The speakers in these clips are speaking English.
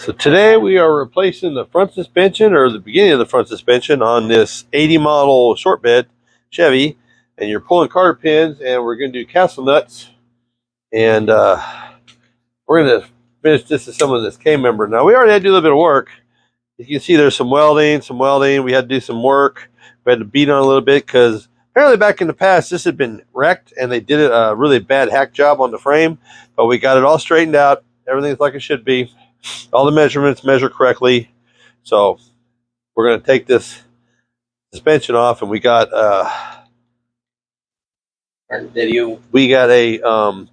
So today we are replacing the front suspension, or the beginning of the front suspension, on this 80 model short bed Chevy, and you're pulling carter pins, and we're going to do castle nuts, and we're going to finish disassembling this K member. Now we already had to do a little bit of work. You can see there's some welding. We had to do some work. We had to beat on a little bit because apparently back in the past this had been wrecked and they did a really bad hack job on the frame, but we got it all straightened out. Everything's like it should be. All the measurements measure correctly. So we're going to take this suspension off, and we got a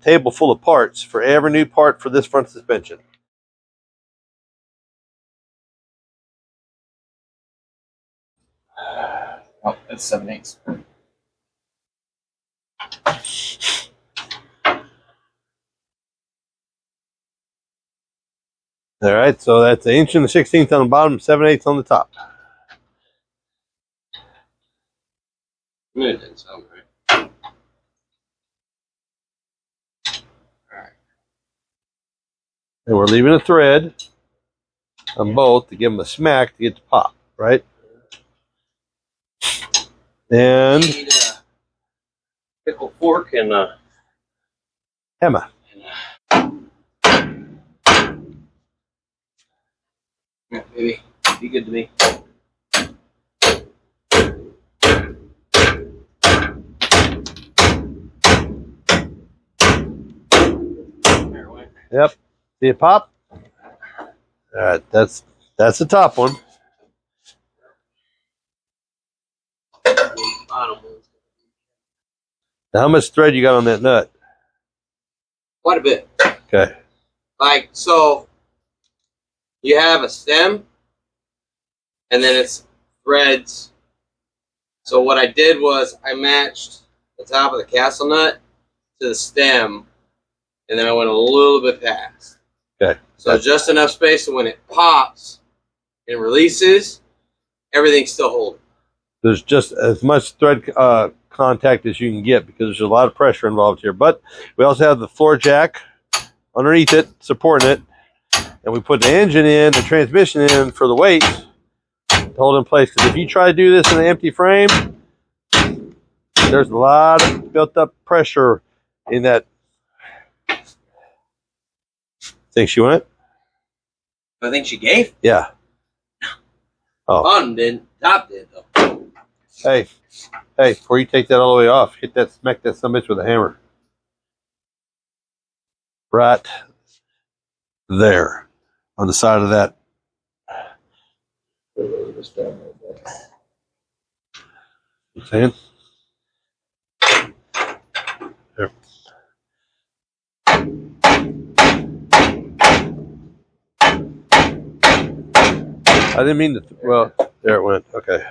table full of parts for every new part for this front suspension. Oh, that's 7/8. All right, so that's 1 inch and 1/16 on the bottom, 7/8 on the top. It didn't sound right. Alright. And we're leaving a thread on both to give them a smack to get the pop, right? And You need a pickle fork and a hammer. Yeah, maybe. Be good to me. Yep. See it pop? All right, that's the top one. Now, how much thread you got on that nut? Quite a bit. Okay. Like, so you have a stem and then it's threads. So what I did was I matched the top of the castle nut to the stem, and then I went a little bit past. Okay. So just enough space so when it pops and releases, everything's still holding. There's just as much thread contact as you can get because there's a lot of pressure involved here. But we also have the floor jack underneath it, supporting it. And we put the engine in, the transmission in for the weight to hold in place. Because if you try to do this in an empty frame, there's a lot of built up pressure in that. Think she went? I think she gave. Yeah. Oh. Bottom didn't. Top did though. Hey, before you take that all the way off, smack that son of a bitch with a hammer. Right there on the side of that. You saying? There. I didn't mean to. Well, there it went. Okay.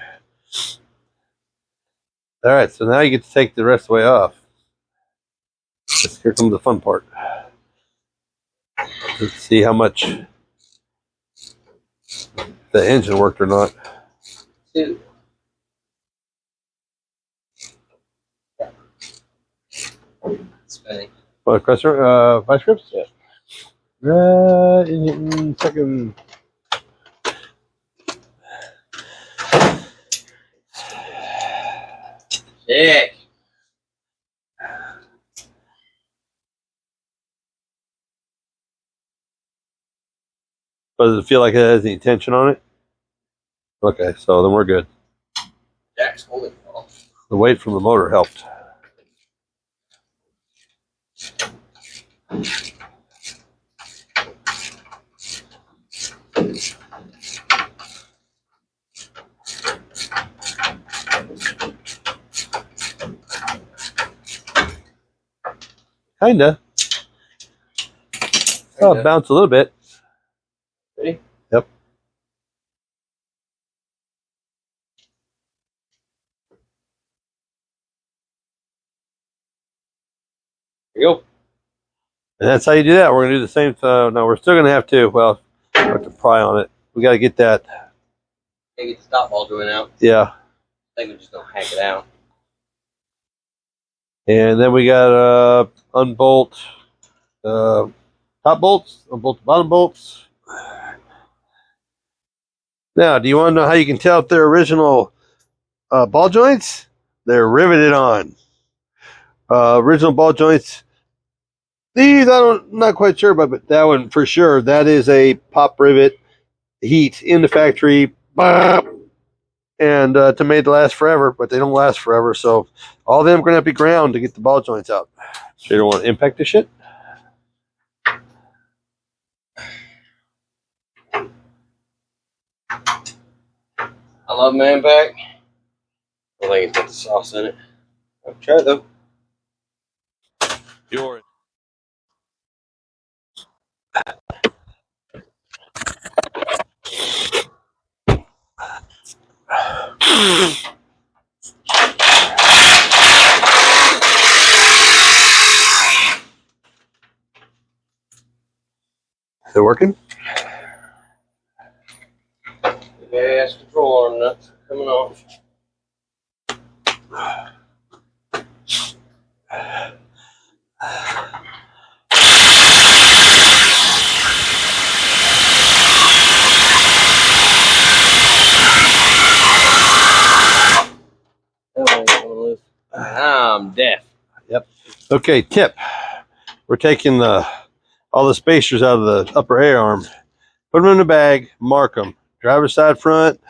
All right. So now you get to take the rest of the way off. Here comes the fun part. Let's see how much the engine worked or not. Two. Spinning. What, vice grips? Yeah. In second. Sick. But does it feel like it has any tension on it? Okay, so then we're good. Jack's holding it all. The weight from the motor helped. Kinda. Oh, it bounced a little bit. Ready? Yep. Here you go. And that's how you do that. We're going to do the same. No, we're still going to have to, well, we have to pry on it. We got to get that. Get the stop ball joint out. Yeah. I think we're just going to hack it out. And then we got to unbolt top bolts, unbolt the bottom bolts. Now, do you want to know how you can tell if they're original ball joints? They're riveted on. Original ball joints. These, I'm not quite sure about, but that one for sure. That is a pop rivet heat in the factory. And to make it last forever, but they don't last forever. So all of them are going to have to be ground to get the ball joints out. So you don't want to impact this shit. I love man pack. I think it's got the sauce in it. I'll try it though. Yours. Is it working? Gas control arm nuts coming off. I'm deaf. Yep. Okay, tip. We're taking all the spacers out of the upper A arm. Put them in the bag, mark them. Driver's side front,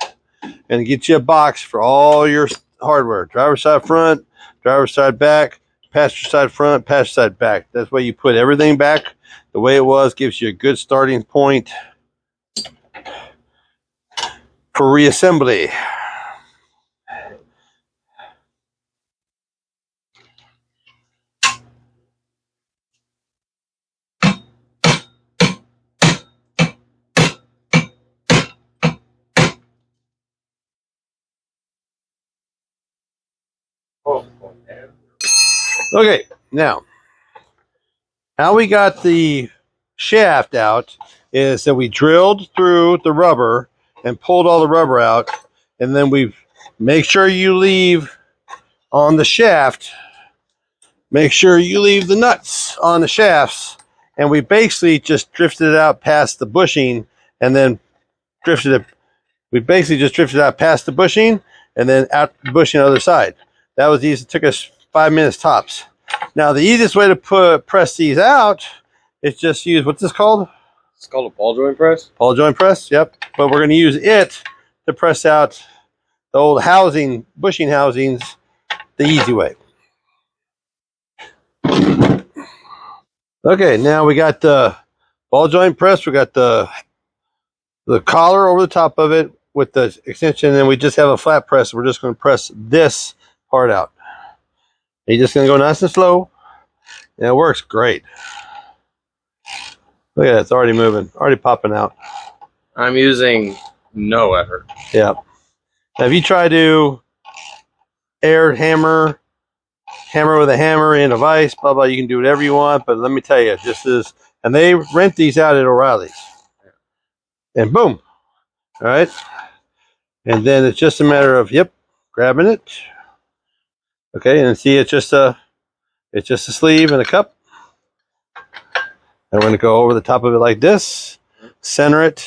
and get you a box for all your hardware. Driver's side front, driver's side back, passenger side front, passenger side back. That's why you put everything back the way it was. Gives you a good starting point for reassembly. Okay, now, how we got the shaft out is that we drilled through the rubber and pulled all the rubber out, and then we make sure you leave on the shaft, make sure you leave the nuts on the shafts, and we basically just drifted it out past the bushing, and then we basically just drifted out past the bushing, and then out the bushing on the other side. That was easy. It took us 5 minutes tops. Now, the easiest way to press these out is just use, what's this called? It's called a ball joint press. Ball joint press, yep. But we're going to use it to press out the old bushing housings the easy way. Okay, now we got the ball joint press. We got the collar over the top of it with the extension, and we just have a flat press. We're just going to press this part out. You're just going to go nice and slow, and it works great. Look at that, it's already moving, already popping out. I'm using no effort. Yeah. Now, if you try to hammer with a hammer in a vise, blah, blah, you can do whatever you want, but let me tell you, and they rent these out at O'Reilly's. And boom. All right. And then it's just a matter of, grabbing it. Okay, and see, it's just a sleeve and a cup. And we're going to go over the top of it like this, center it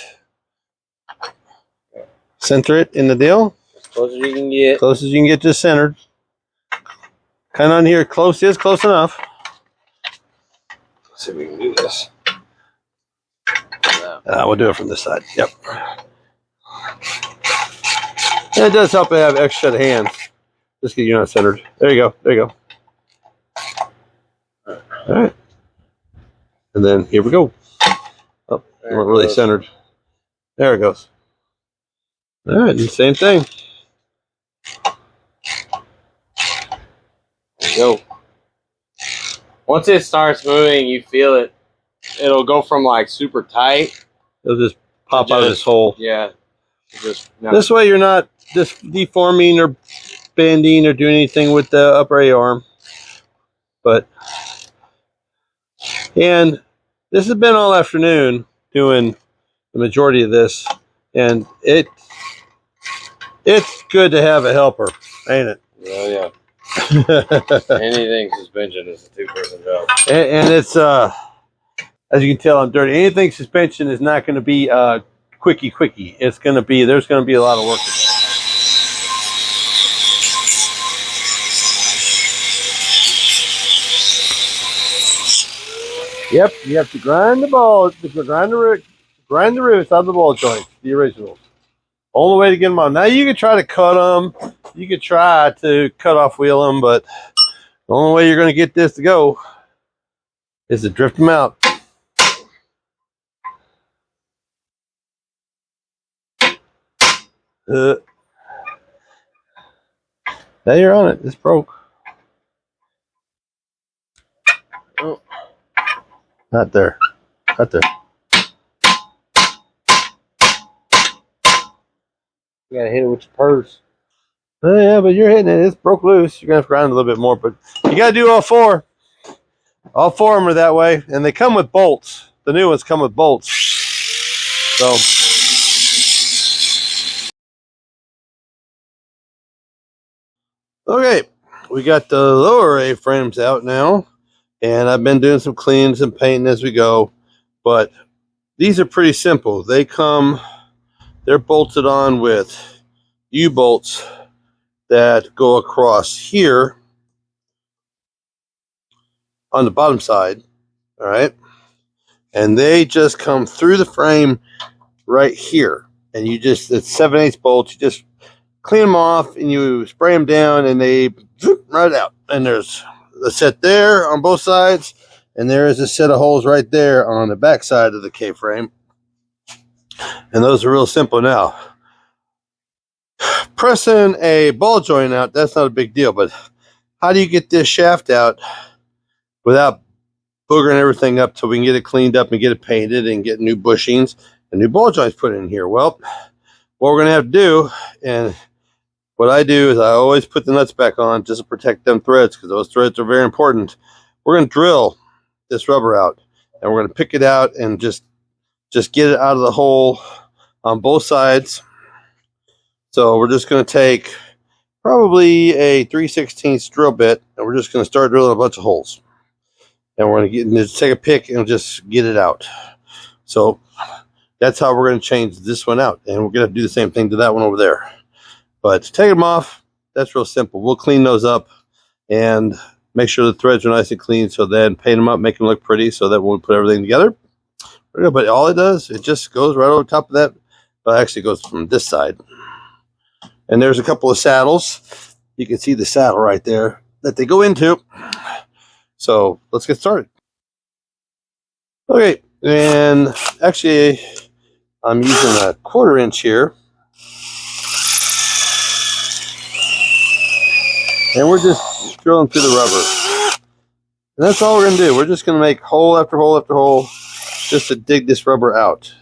in the deal. As close as you can get. Close as you can get, just centered. Kind of on here, close enough. Let's see if we can do this. We'll do it from this side. Yep. And it does help to have extra set of hands. Just because you're not centered. There you go. All right. And then here we go. Oh, we weren't really centered. There it goes. All right, and same thing. There you go. Once it starts moving, you feel it. It'll go from like super tight. It'll just pop out of this hole. Yeah. This way you're not just deforming or bending or doing anything with the upper A arm. And this has been all afternoon doing the majority of this, and it's good to have a helper, ain't it? Oh yeah. Anything suspension is a two-person job. And it's as you can tell, I'm dirty. Anything suspension is not going to be quickie. It's going to be, there's going to be a lot of work. Yep, you have to grind the balls, grind the roots out of the ball joints, the originals. Only way to get them on. Now you can try to cut them. You could try to cut off wheel them, but the only way you're going to get this to go is to drift them out. Now you're on it. It's broke. Oh. Not there. Not there. You gotta hit it with your purse. Oh, yeah, but you're hitting it. It's broke loose. You're gonna have to grind a little bit more, but you gotta do all four. All four of them are that way, and they come with bolts. The new ones come with bolts. So. Okay, we got the lower A-frames out now, and I've been doing some cleans and painting as we go, but these are pretty simple. They're bolted on with U-bolts that go across here on the bottom side, all right? And they just come through the frame right here, and it's 7/8 bolts. You just clean them off and you spray them down and they zoop right out. And there's a set there on both sides, and there is a set of holes right there on the back side of the K-frame. And those are real simple now. Pressing a ball joint out, that's not a big deal, but how do you get this shaft out without boogering everything up till we can get it cleaned up and get it painted and get new bushings and new ball joints put in here? Well, what we're going to have to do, and what I do is I always put the nuts back on just to protect them threads, because those threads are very important. We're going to drill this rubber out, and we're going to pick it out and just get it out of the hole on both sides. So we're just going to take probably a 3/16 drill bit, and we're just going to start drilling a bunch of holes. And we're going to just take a pick and just get it out. So that's how we're going to change this one out, and we're going to do the same thing to that one over there. But to take them off, that's real simple. We'll clean those up and make sure the threads are nice and clean, so then paint them up, make them look pretty, so that when we put everything together, but all it does, it just goes right over top of that. Well, actually, it goes from this side. And there's a couple of saddles. You can see the saddle right there that they go into. So let's get started. Okay, and actually, I'm using a 1/4 inch here. And we're just drilling through the rubber. And that's all we're going to do. We're just going to make hole after hole after hole just to dig this rubber out.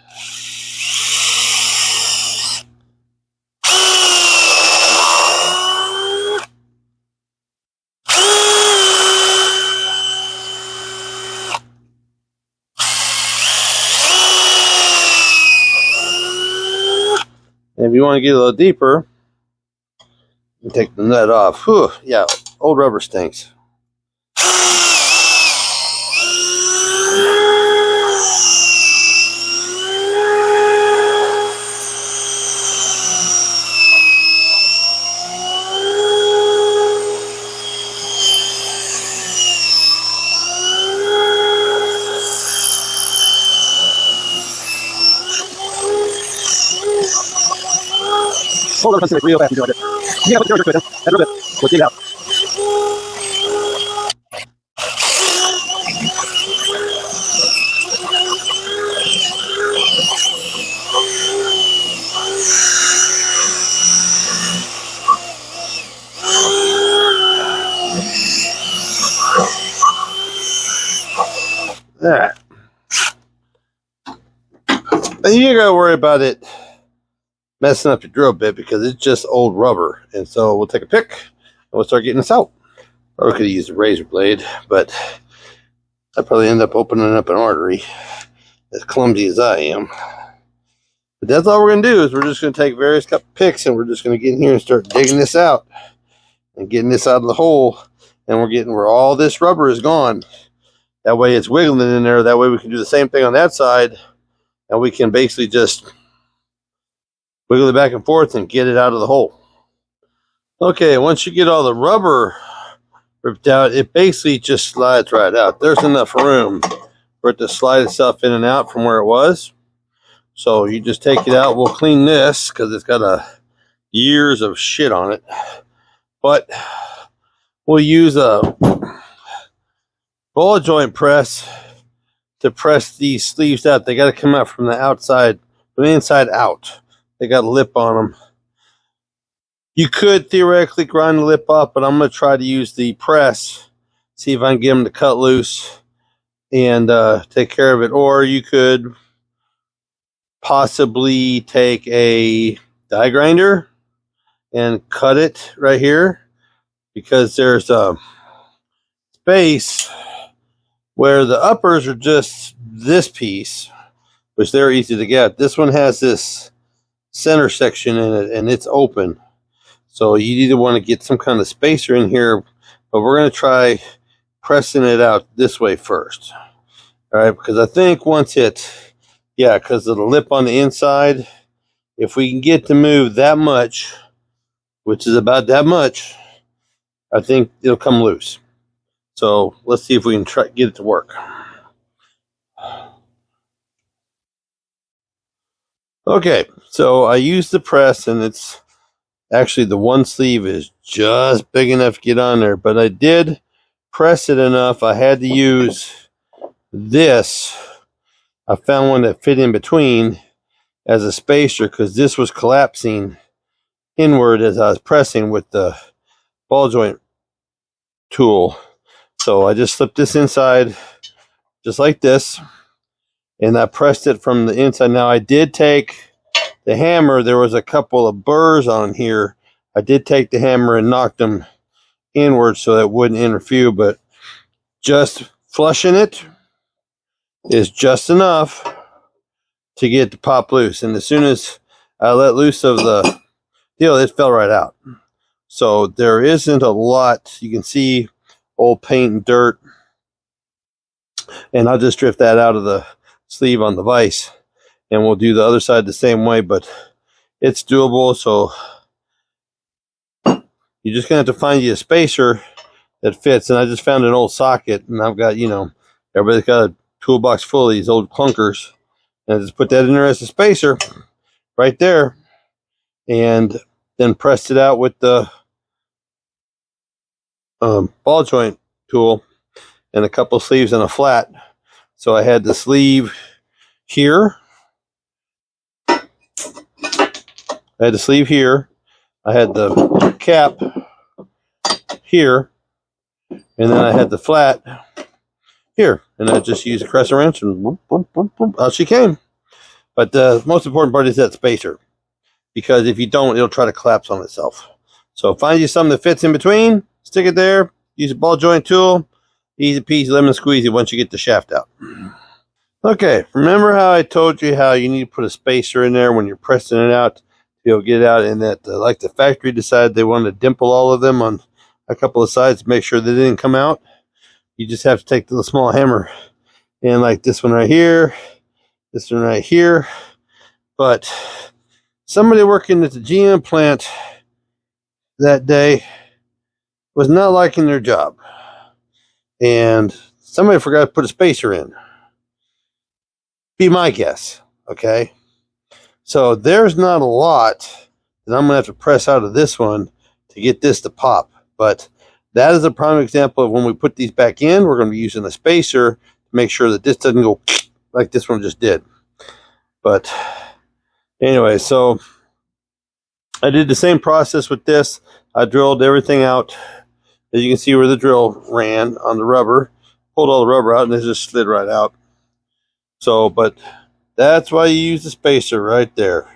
And if you want to get a little deeper, you take the nut off. Whew, yeah, old rubber stinks. Hold on, let's real fast and do like this. Yeah, put your foot in. A little bit. We'll dig it out. There. And you gotta worry about it messing up your drill bit because it's just old rubber. And so we'll take a pick and we'll start getting this out. Or we could use a razor blade, but I'd probably end up opening up an artery, as clumsy as I am. But that's all we're going to do is we're just going to take various picks and we're just going to get in here and start digging this out and getting this out of the hole. And we're getting where all this rubber is gone. That way it's wiggling in there. That way we can do the same thing on that side. And we can basically just wiggle it back and forth and get it out of the hole. Okay, once you get all the rubber ripped out, it basically just slides right out. There's enough room for it to slide itself in and out from where it was. So you just take it out. We'll clean this because it's got years of shit on it. But we'll use a ball joint press to press these sleeves out. They got to come out from the outside, from the inside out. They got a lip on them. You could theoretically grind the lip off, but I'm going to try to use the press, see if I can get them to cut loose and take care of it. Or you could possibly take a die grinder and cut it right here, because there's a space where the uppers are just this piece, which they're easy to get. This one has this center section in it and it's open. So you either want to get some kind of spacer in here, but we're going to try pressing it out this way first. All right, because I think once because of the lip on the inside, if we can get to move that much, which is about that much, I think it'll come loose. So let's see if we can try get it to work. Okay, so I used the press, and it's actually the one sleeve is just big enough to get on there, but I did press it enough. I had to use this. I found one that fit in between as a spacer because this was collapsing inward as I was pressing with the ball joint tool. So I just slipped this inside just like this, and I pressed it from the inside. Now I did take the hammer. There was a couple of burrs on here. I did take the hammer and knocked them inward so that it wouldn't interfere, but just flushing it is just enough to get it to pop loose. And as soon as I let loose of the deal, it fell right out. So there isn't a lot. You can see old paint and dirt, and I'll just drift that out of the sleeve on the vise, and we'll do the other side the same way, but it's doable. So you're just gonna have to find you a spacer that fits. And I just found an old socket, and I've got, everybody's got a toolbox full of these old clunkers, and I just put that in there as a spacer right there, and then pressed it out with the ball joint tool and a couple sleeves and a flat. So I had the sleeve here. I had the sleeve here. I had the cap here. And then I had the flat here. And I just used a crescent wrench and boom, boom, boom, boom, out she came. But the most important part is that spacer, because if you don't, it'll try to collapse on itself. So find you something that fits in between, stick it there, use a ball joint tool, easy peasy lemon squeezy once you get the shaft out. Okay, remember how I told you how you need to put a spacer in there when you're pressing it out to be able to get it out, and that like the factory decided they wanted to dimple all of them on a couple of sides to make sure they didn't come out. You just have to take the small hammer and like this one right here, this one right here. But somebody working at the GM plant that day was not liking their job, and somebody forgot to put a spacer in. Be my guess, okay? So there's not a lot that I'm going to have to press out of this one to get this to pop. But that is a prime example of when we put these back in, we're going to be using a spacer to make sure that this doesn't go like this one just did. But anyway, so I did the same process with this. I drilled everything out. As you can see where the drill ran on the rubber. Pulled all the rubber out and it just slid right out. So, but that's why you use the spacer right there.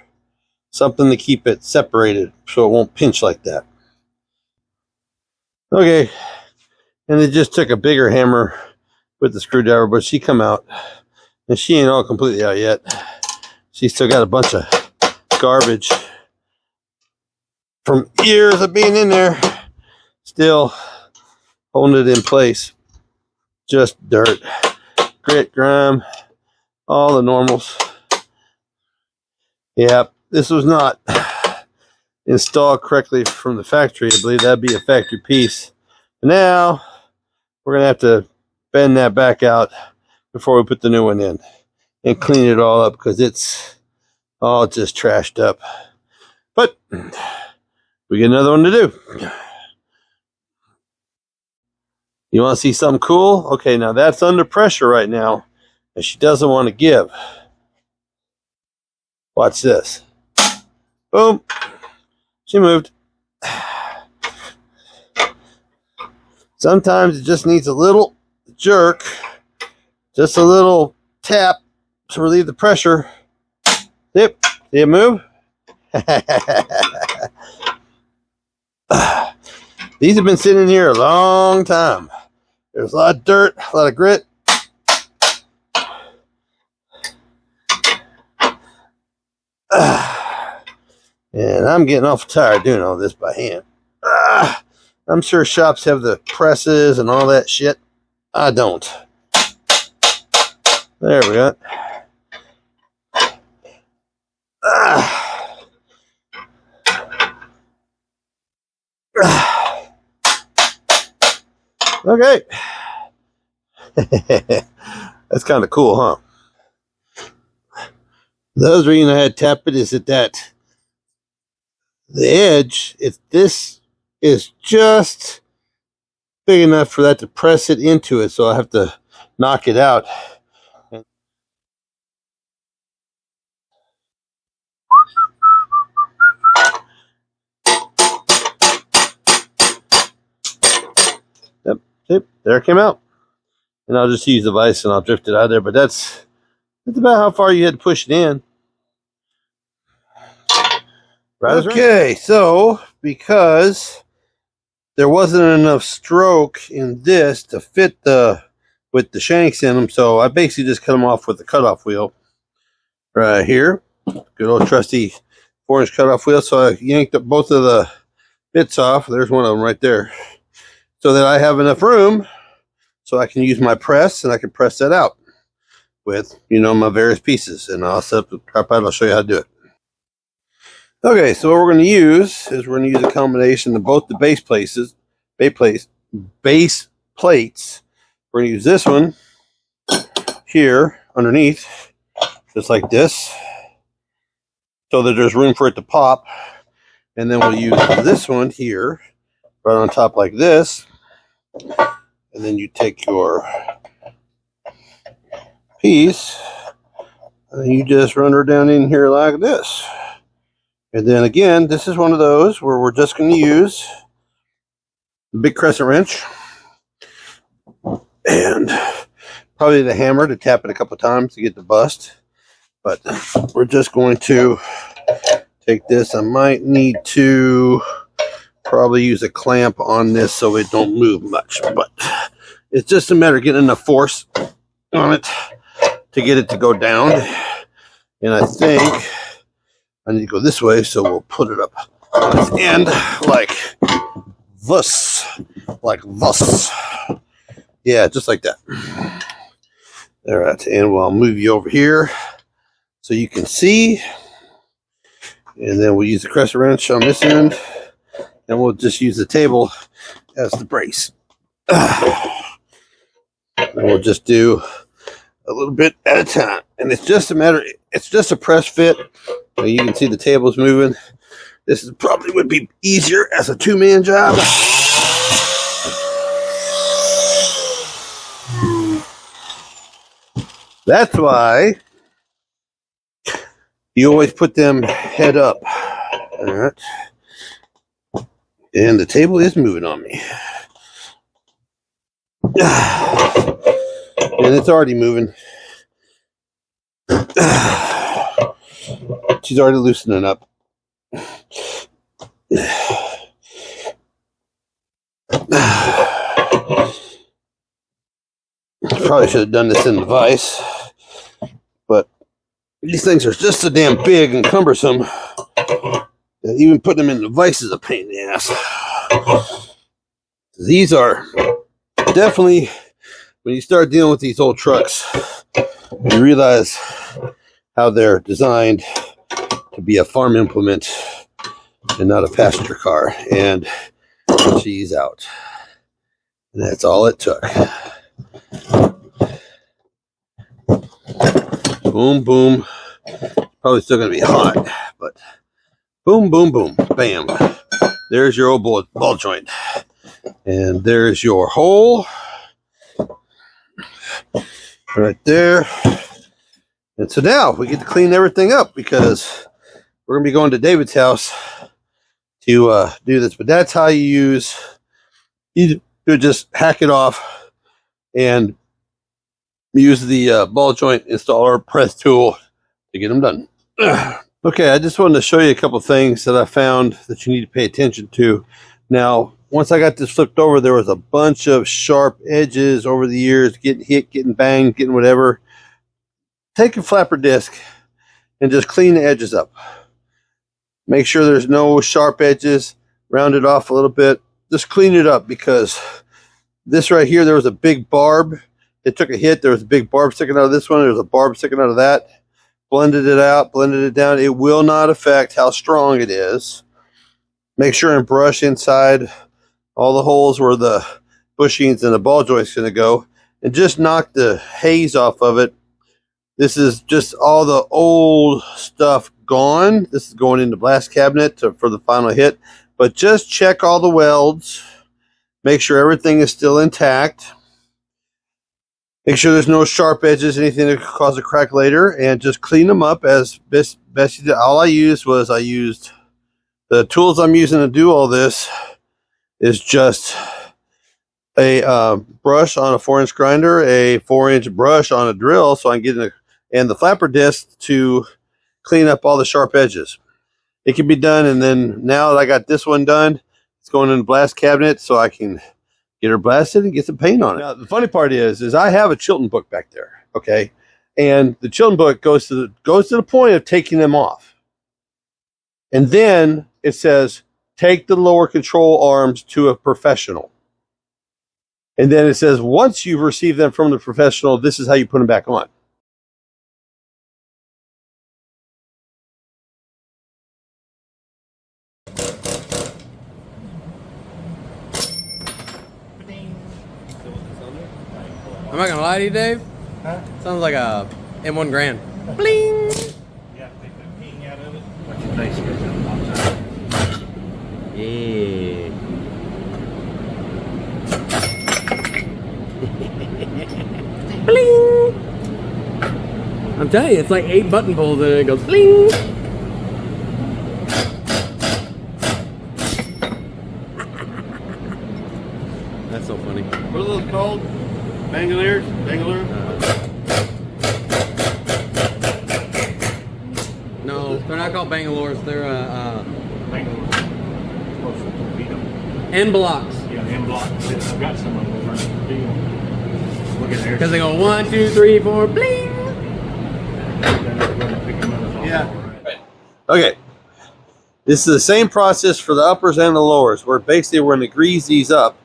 Something to keep it separated so it won't pinch like that. Okay, and it just took a bigger hammer with the screwdriver, but she come out. And she ain't all completely out yet. She's still got a bunch of garbage from years of being in there. Still holding it in place. Just dirt, grit, grime, all the normals. Yep, this was not installed correctly from the factory. I believe that'd be a factory piece. Now we're gonna have to bend that back out before we put the new one in and clean it all up because it's all just trashed up. But we get another one to do. You want to see something cool? Okay, now that's under pressure right now, and she doesn't want to give. Watch this. Boom. She moved. Sometimes it just needs a little jerk, just a little tap to relieve the pressure. Yep. See it move? These have been sitting here a long time. There's a lot of dirt, a lot of grit. And I'm getting awful tired doing all this by hand. I'm sure shops have the presses and all that shit. I don't. There we go. Okay. That's kind of cool, huh? The other reason I had to tap it is that the edge, if this is just big enough for that to press it into it, so I have to knock it out. Yep, see, there it came out. And I'll just use the vise and I'll drift it out of there, but that's about how far you had to push it in. Right. Okay, so because there wasn't enough stroke in this to fit with the shanks in them, so I basically just cut them off with the cutoff wheel right here. Good old trusty 4-inch cutoff wheel. So I yanked up both of the bits off. There's one of them right there, so that I have enough room so I can use my press and I can press that out with, you know, my various pieces. And I'll set up the tripod. I'll show you how to do it. Okay, so what we're going to use is we're going to use a combination of both the base plates. We're going to use this one here underneath, just like this, so that there's room for it to pop. And then we'll use this one here, right on top like this. And then you take your piece and you just run her down in here like this. And then again, this is one of those where we're just going to use the big crescent wrench and probably the hammer to tap it a couple times to get the bust. But we're just going to take this. I might need to probably use a clamp on this so it don't move much. But it's just a matter of getting enough force on it to get it to go down. And I think I need to go this way, so we'll put it up on its end like this. Like this. Yeah, just like that. All right, and we'll move you over here so you can see. And then we'll use the crescent wrench on this end, and we'll just use the table as the brace. And we'll just do a little bit at a time. And it's just a matter, it's just a press fit. You can see the tables moving. This probably would be easier as a two-man job. That's why you always put them head up. All right. And the table is moving on me. And it's already moving. She's already loosening up. Probably should have done this in the vise, but these things are just so damn big and cumbersome that even putting them in the vise is a pain in the ass. These are definitely, when you start dealing with these old trucks, you realize how they're designed to be a farm implement and not a passenger car. And she's out. And that's all it took. Boom, boom. Probably still going to be hot, but boom, boom, boom. Bam. There's your old ball joint. And there's your hole. Right there. And so now we get to clean everything up because we're going to be going to David's house to do this. But that's how you just hack it off and use the ball joint installer press tool to get them done. Okay, I just wanted to show you a couple things that I found that you need to pay attention to. Now, once I got this flipped over, there was a bunch of sharp edges over the years, getting hit, getting banged, getting whatever. Take a flapper disc and just clean the edges up. Make sure there's no sharp edges. Round it off a little bit. Just clean it up because this right here, there was a big barb. It took a hit. There was a big barb sticking out of this one. There was a barb sticking out of that. Blended it out, blended it down. It will not affect how strong it is. Make sure and brush inside all the holes where the bushings and the ball joint's going to go. And just knock the haze off of it. This is just all the old stuff gone. This is going in the blast cabinet for the final hit. But just check all the welds. Make sure everything is still intact. Make sure there's no sharp edges, anything that could cause a crack later. And just clean them up as best you did. All I used the tools I'm using to do all this is just a brush on a 4-inch grinder, a 4-inch brush on a drill, so I can get and the flapper disc to clean up all the sharp edges. It can be done, and then now that I got this one done, it's going in the blast cabinet so I can get her blasted and get some paint on it. Now, the funny part is I have a Chilton book back there, okay? And the Chilton book goes to the point of taking them off. And then it says, take the lower control arms to a professional. And then it says, once you've received them from the professional, this is how you put them back on. I'm not gonna lie to you, Dave. Huh? Sounds like a M1 Grand. Bling! Yeah, take the ping out of it. Watch your face goes out outside. Yeah. Bling! I'm telling you, it's like 8 button pulls and it goes bling! That's so funny. What are those called? Bangalores? Bangalore? No, they're not called Bangalores. They're Bangalore. Close to torpedo. N blocks. Yeah, M block. I've got some of them over in the field. Look at there. Because they go 1, 2, 3, 4, bling! Yeah. Okay. This is the same process for the uppers and the lowers. We're going to grease these up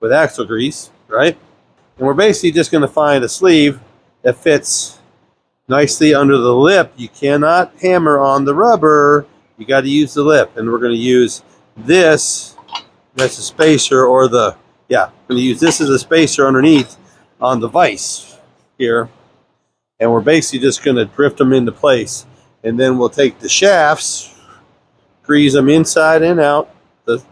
with axle grease, right? And we're basically just going to find a sleeve that fits nicely under the lip. You cannot hammer on the rubber. You got to use the lip. And we're going to use this. That's a spacer, or we're going to use this as a spacer underneath on the vise here. And we're basically just going to drift them into place. And then we'll take the shafts, grease them inside and out. The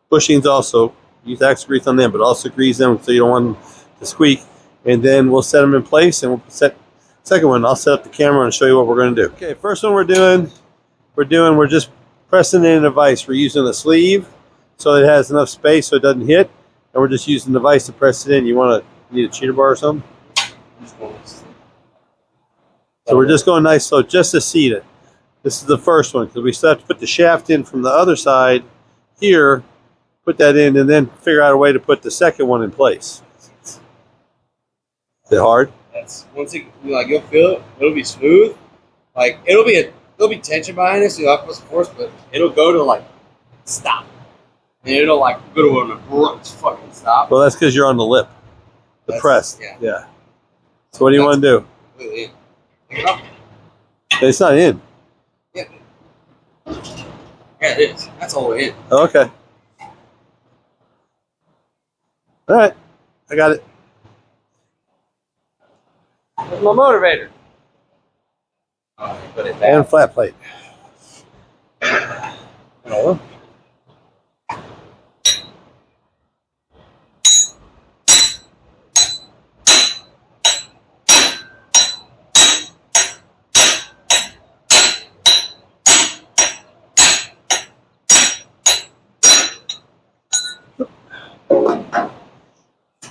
bushings also, use axle grease on them, but also grease them so you don't want them to squeak. And then we'll set them in place, and we'll set second one. I'll set up the camera and show you what we're going to do. Okay, first one we're just pressing in a vise. We're using a sleeve so it has enough space so it doesn't hit, and we're just using the vise to press it in. You need a cheater bar or something? So we're just going nice slow just to seat it. This is the first one because we still have to put the shaft in from the other side here, put that in, and then figure out a way to put the second one in place. Is it hard? That's once you'll feel it. It'll be smooth. Like there'll be tension behind it, so you'll have to force, but it'll go to stop, and it'll go to an abrupt fucking stop. Well, that's because you're on the lip, the press. Yeah. So what do you want to do? Take it off. It's not in. Yeah, Yeah, it is. That's all the way in. Okay. All right. I got it. Where's my motivator? Oh, put it And flat plate. Oh.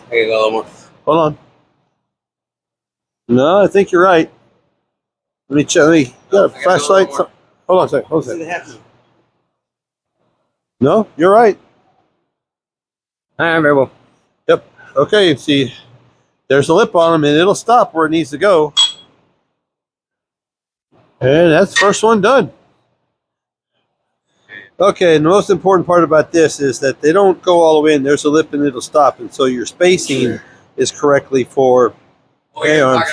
I gotta go a little more. Hold on. No, I think you're right. Let me check. You got a flashlight? Hold on a second. Hold on a second. No, you're right. All right, very well. Yep. Okay, see, there's a lip on them, and it'll stop where it needs to go. And that's the first one done. Okay, and the most important part about this is that they don't go all the way in. There's a lip, and it'll stop, and so your spacing is correctly for A-arms.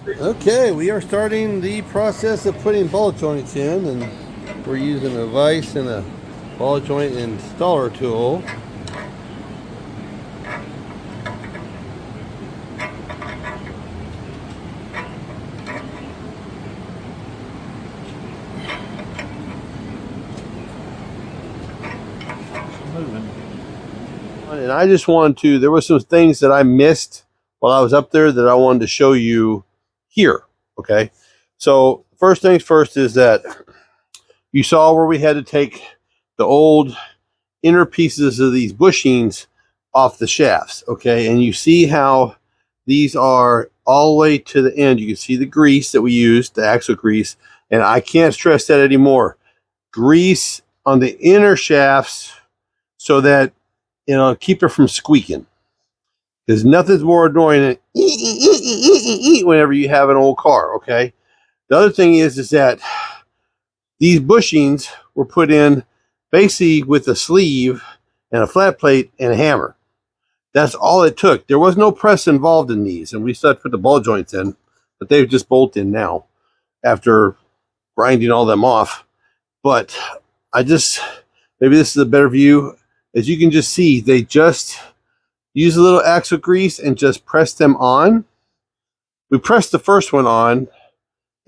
Okay, we are starting the process of putting ball joints in, and we're using a vise and a ball joint installer tool. And I just wanted to, there were some things that I missed while I was up there that I wanted to show you here. Okay. So first things first is that you saw where we had to take the old inner pieces of these bushings off the shafts. Okay. And you see how these are all the way to the end. You can see the grease that we used, the axle grease. And I can't stress that anymore. Grease on the inner shafts so that, you know, keep it from squeaking. Because nothing's more annoying than whenever you have an old car, okay? The other thing is that these bushings were put in basically with a sleeve and a flat plate and a hammer. That's all it took. There was no press involved in these, and we still put the ball joints in, but they've just bolted in now after grinding all them off. But I just, maybe this is a better view. As you can just see, they just use a little axle grease and just press them on. We pressed the first one on,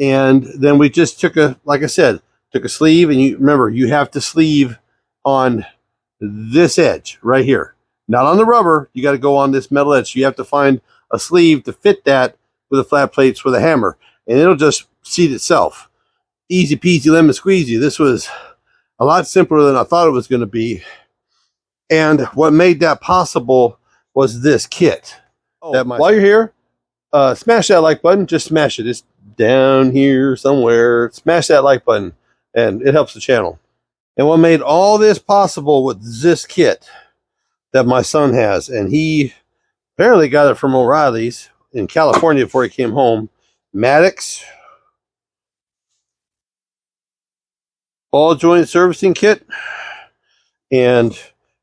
and then we just took a, like I said, took a sleeve, and you remember, you have to sleeve on this edge right here. Not on the rubber, you got to go on this metal edge. So you have to find a sleeve to fit that with the flat plates with a hammer, and it'll just seat itself. Easy peasy lemon squeezy. This was a lot simpler than I thought it was going to be. And what made that possible was this kit. While you're here, smash that like button. Just smash it. It's down here somewhere. Smash that like button, and it helps the channel. And what made all this possible with this kit that my son has, and he apparently got it from O'Reilly's in California before he came home. Maddox ball joint servicing kit, and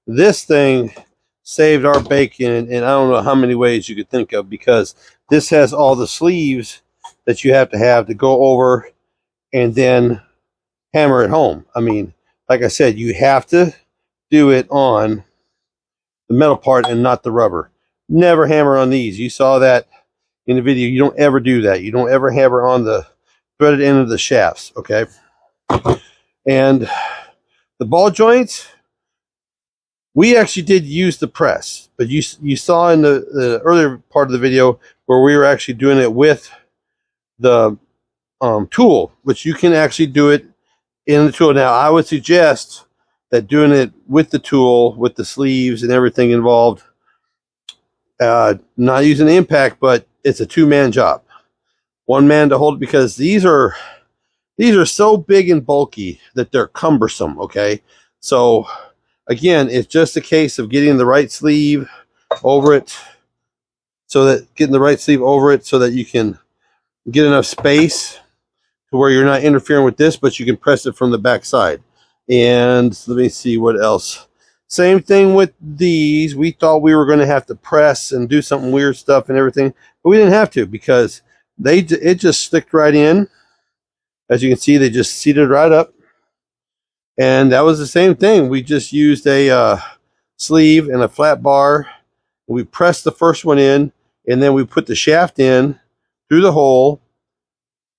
this thing saved our bacon in I don't know how many ways you could think of, because this has all the sleeves that you have to go over and then hammer it home. I mean, like I said, you have to do it on the metal part and not the rubber. Never hammer on these. You saw that in the video. You don't ever do that. You don't ever hammer on the threaded end of the shafts, okay? And the ball joints, we actually did use the press, but you saw in the earlier part of the video where we were actually doing it with the tool, which you can actually do it in the tool. Now, I would suggest that doing it with the tool, with the sleeves and everything involved, not using the impact, but it's a two-man job. One man to hold it, because these are so big and bulky that they're cumbersome, okay? So again, it's just a case of getting the right sleeve over it, so that you can get enough space to where you're not interfering with this, but you can press it from the back side. And let me see what else. Same thing with these. We thought we were going to have to press and do something weird stuff and everything, but we didn't have to, because it just slicked right in. As you can see, they just seated right up. And that was the same thing. We just used a sleeve and a flat bar. We pressed the first one in, and then we put the shaft in through the hole,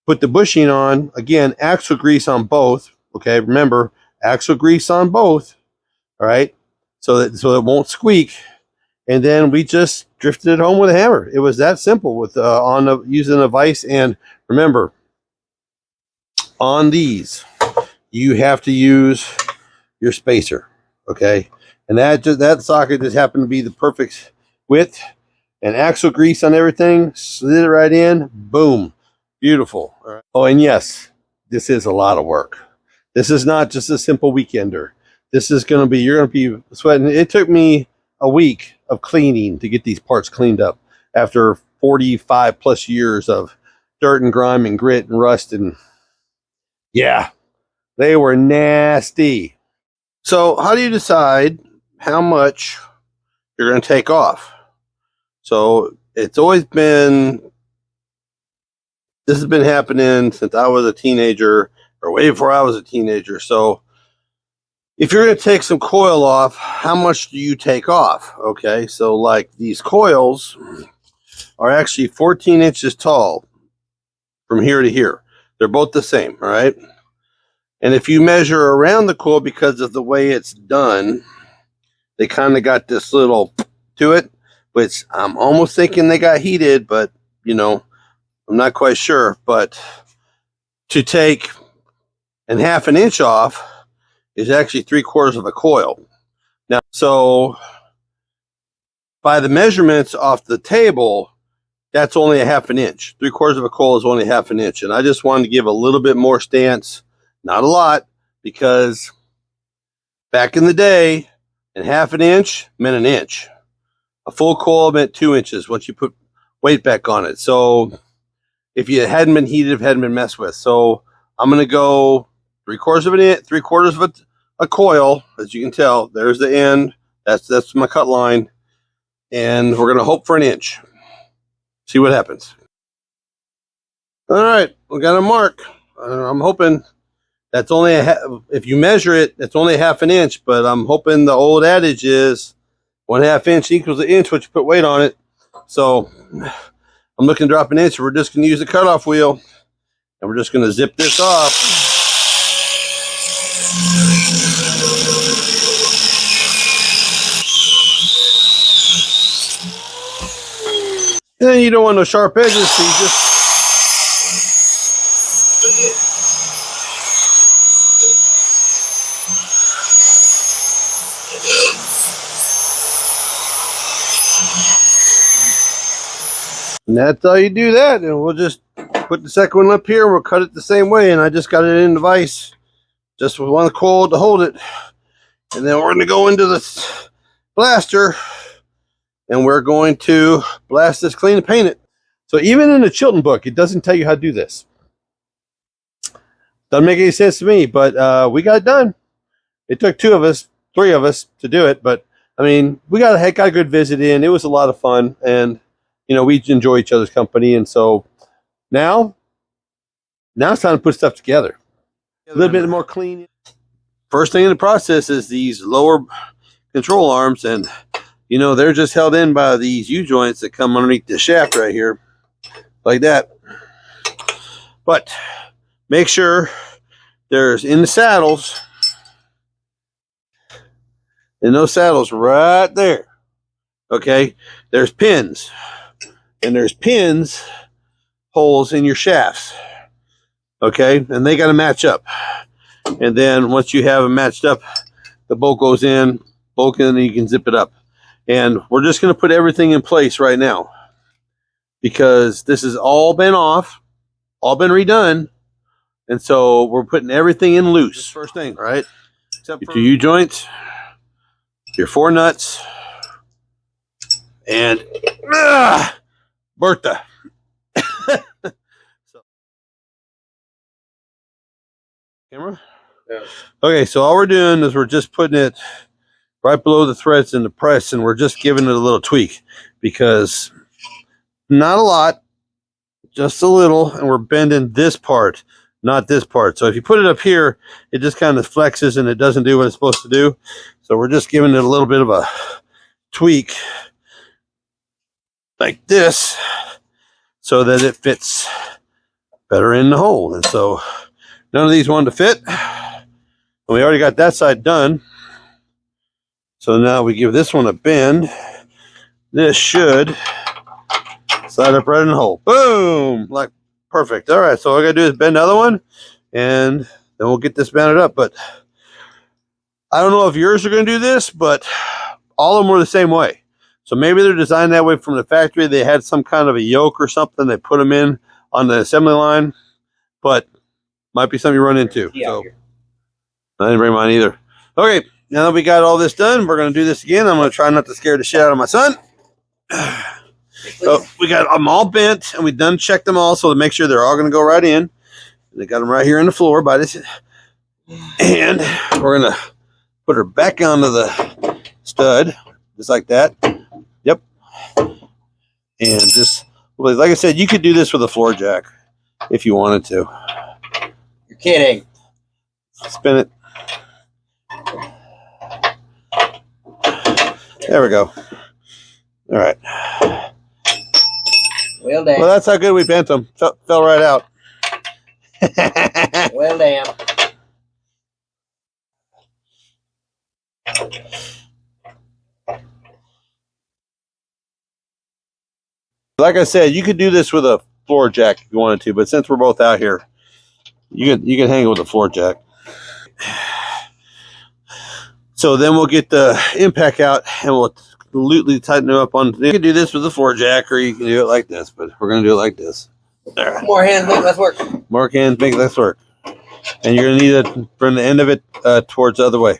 put the bushing on. Again, axle grease on both. Okay, remember, axle grease on both. All right, so that it won't squeak. And then we just drifted it home with a hammer. It was that simple with using a vise. And remember, on these, you have to use your spacer. Okay, and that socket just happened to be the perfect width. And axle grease on everything, slid it right in, boom, beautiful. All right. Oh, and yes, this is a lot of work. This is not just a simple weekender. This is going to be, you're going to be sweating. It took me a week of cleaning to get these parts cleaned up after 45 plus years of dirt and grime and grit and rust. And yeah, they were nasty. So how do you decide how much you're going to take off? So it's always been, this has been happening since I was a teenager, or way before I was a teenager. So if you're going to take some coil off, how much do you take off? Okay, so like these coils are actually 14 inches tall from here to here. They're both the same, all right? And if you measure around the coil, because of the way it's done, they kind of got this little to it, which I'm almost thinking they got heated, but, you know, I'm not quite sure. But to take and half an inch off is actually 3/4 of a coil. Now, so by the measurements off the table, that's only a half an inch. 3/4 of a coil is only half an inch. And I just wanted to give a little bit more stance, not a lot, because back in the day, and half an inch meant an inch. A full coil meant 2 inches once you put weight back on it. So if you hadn't been heated, if it hadn't been messed with. So I'm going to go 3/4 of an inch, 3/4 of a coil, as you can tell. There's the end. That's my cut line. And we're going to hope for an inch. See what happens. All right, we got a mark. I'm hoping that's only if you measure it, it's only half an inch, but I'm hoping the old adage is 1/2 inch equals an inch, which you put weight on it. So I'm looking to drop an inch. We're just going to use the cutoff wheel, and we're just going to zip this off. And you don't want no sharp edges, so you just and that's how you do that. And we'll just put the second one up here. We'll cut it the same way. And I just got it in the vise just with one coil to hold it. And then we're going to go into the blaster and we're going to blast this clean and paint it. So even in the Chilton book, it doesn't tell you how to do this. Doesn't make any sense to me, but we got it done. It took 3 of us to do it. But I mean, we got a good visit in. It was a lot of fun. And you know, we enjoy each other's company, and so now it's time to put stuff together. A little bit more clean. First thing in the process is these lower control arms, and you know, they're just held in by these U-joints that come underneath the shaft right here, like that. But make sure there's in the saddles, in those saddles right there, okay, there's pins. And there's pins, holes in your shafts, okay? And they got to match up. And then once you have them matched up, the bolt goes in, and you can zip it up. And we're just going to put everything in place right now because this has all been off, all been redone. And so we're putting everything in loose. First thing, right? Except your 2 U-joints, your 4 nuts, and Bertha. So, camera? Yeah. Okay, so all we're doing is we're just putting it right below the threads in the press, and we're just giving it a little tweak because not a lot, just a little, and we're bending this part, not this part. So if you put it up here, it just kind of flexes and it doesn't do what it's supposed to do. So we're just giving it a little bit of a tweak like this so that it fits better in the hole. And so none of these wanted to fit. We already got that side done. So now we give this one a bend. This should slide up right in the hole. Boom! Like perfect. All right, so all I gotta do is bend the other one, and then we'll get this mounted up. But I don't know if yours are gonna do this, but all of them were the same way. So maybe they're designed that way from the factory. They had some kind of a yoke or something. They put them in on the assembly line, but might be something you run into. Yeah, so I didn't bring mine either. Okay, now that we got all this done, we're gonna do this again. I'm gonna try not to scare the shit out of my son. So we got them all bent, and we done checked them all, so to make sure they're all going to go right in. They got them right here in the floor by this, and we're going to put her back onto the stud, just like that. Yep. And just like I said, you could do this with a floor jack if you wanted to. You're kidding. Spin it. There we go. All right. Well damn. Well, that's how good we bent them. Fell right out. Well damn. Like I said, you could do this with a floor jack if you wanted to, but since we're both out here, you can hang it with a floor jack. So then we'll get the impact out and we'll loosely tighten it up on. You can do this with a floor jack, or you can do it like this, but we're going to do it like this. There. More hands make less work. More hands make less work. And you're going to need it from the end of it towards the other way.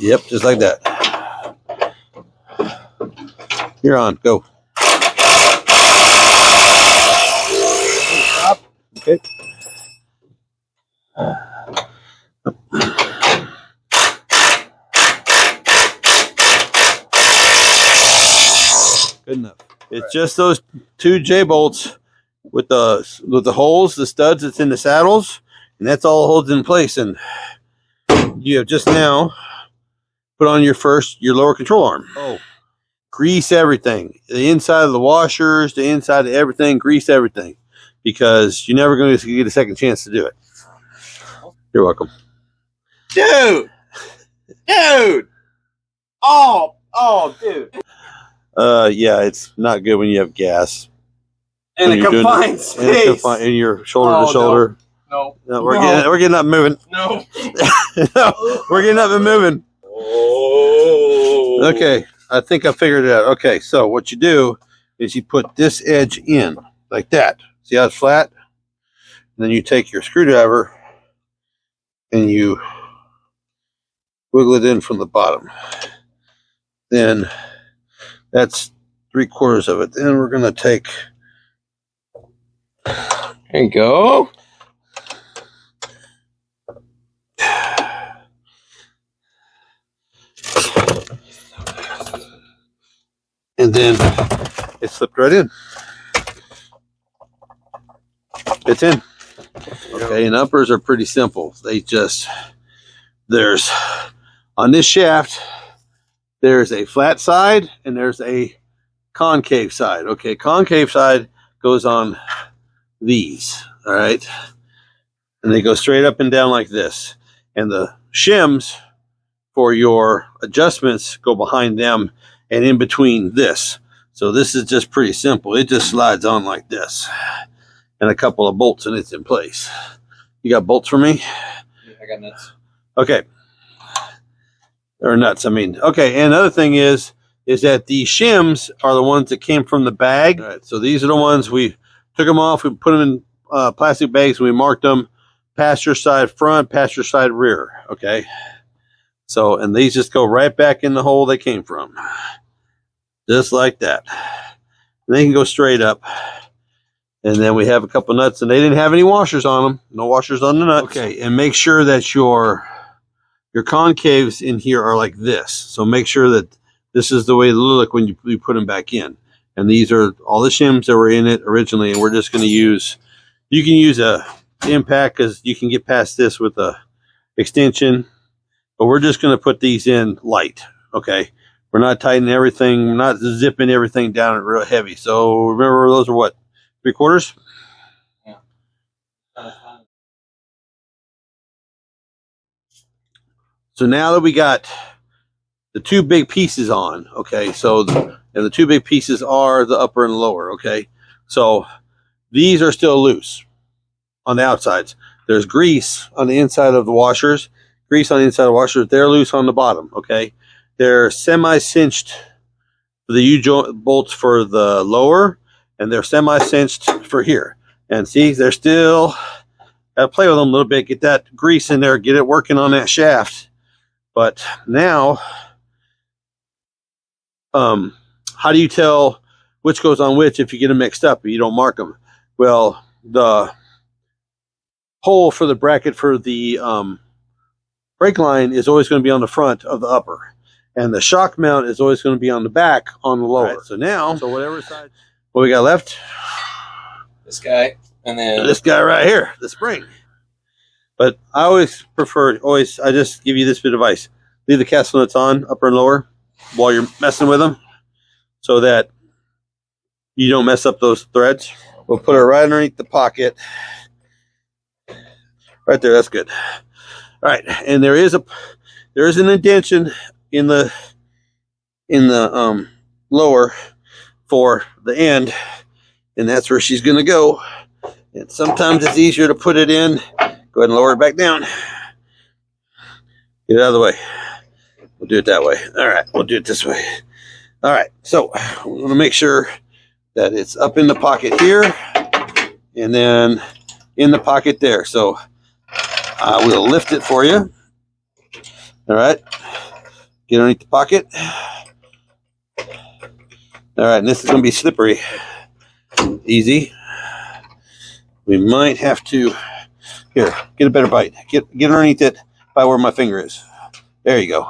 Yep, just like that. You're on. Go. Okay. Good enough. It's just those two J bolts with the holes, the studs that's in the saddles, and that's all holds in place. And you have just now put on your lower control arm. Oh, grease everything. The inside of the washers, the inside of everything, grease everything, because you're never going to get a second chance to do it. You're welcome. Dude! Oh, dude. Yeah, it's not good when you have gas. In a confined space. In your shoulder to shoulder. No. We're getting up and moving. No. No, we're getting up and moving. Oh. Okay, I think I figured it out. Okay, so what you do is you put this edge in like that. See how it's flat? And then you take your screwdriver and you wiggle it in from the bottom. Then that's 3/4 of it. Then we're going to take. There you go. And then it slipped right in. It's in. Okay, and uppers are pretty simple. There's on this shaft, there's a flat side and there's a concave side. Okay, concave side goes on these, all right? And they go straight up and down like this. And the shims for your adjustments go behind them and in between this. So this is just pretty simple. It just slides on like this. And a couple of bolts and it's in place. You got bolts for me? Yeah, I got nuts. Okay. Or nuts, I mean. Okay, and another thing is that the shims are the ones that came from the bag. All right, so these are the ones we took them off, we put them in plastic bags, and we marked them passenger side front, passenger side rear. Okay. So, and these just go right back in the hole they came from. Just like that. And they can go straight up. And then we have a couple nuts, and they didn't have any washers on them. No washers on the nuts. Okay, and make sure that your concaves in here are like this. So make sure that this is the way they look when you put them back in. And these are all the shims that were in it originally, and we're just going to use, you can use a impact because you can get past this with a extension. But we're just going to put these in light. Okay. We're not tightening everything. We're not zipping everything down real heavy. So remember, those are what? 3/4? Yeah. So now that we got the two big pieces on, okay, so and the two big pieces are the upper and lower, okay. So these are still loose on the outsides. There's grease on the inside of the washers. Grease on the inside of the washers. They're loose on the bottom, okay. They're semi-cinched for the U-joint bolts for the lower, and they're semi-cinched for here. And see, they're still, gotta play with them a little bit, get that grease in there, get it working on that shaft. But now, how do you tell which goes on which if you get them mixed up, you don't mark them? Well, the hole for the bracket for the brake line is always going to be on the front of the upper. And the shock mount is always going to be on the back on the lower. Right, so now, whatever side, what we got left? This guy, and then this guy right here, the spring. But I always prefer, I just give you this bit of advice. Leave the castle nuts on, upper and lower, while you're messing with them, so that you don't mess up those threads. We'll put it right underneath the pocket. Right there, that's good. All right, and there is an indentation in the lower for the end, and that's where she's going to go. And sometimes it's easier to put it in. Go ahead and lower it back down. Get it out of the way. We'll do it that way. All right, we'll do it this way. All right, so we want to make sure that it's up in the pocket here, and then in the pocket there. So I will lift it for you. All right. Get underneath the pocket. All right, and this is going to be slippery. Easy. We might have to, here, get a better bite. Get underneath it by where my finger is. There you go.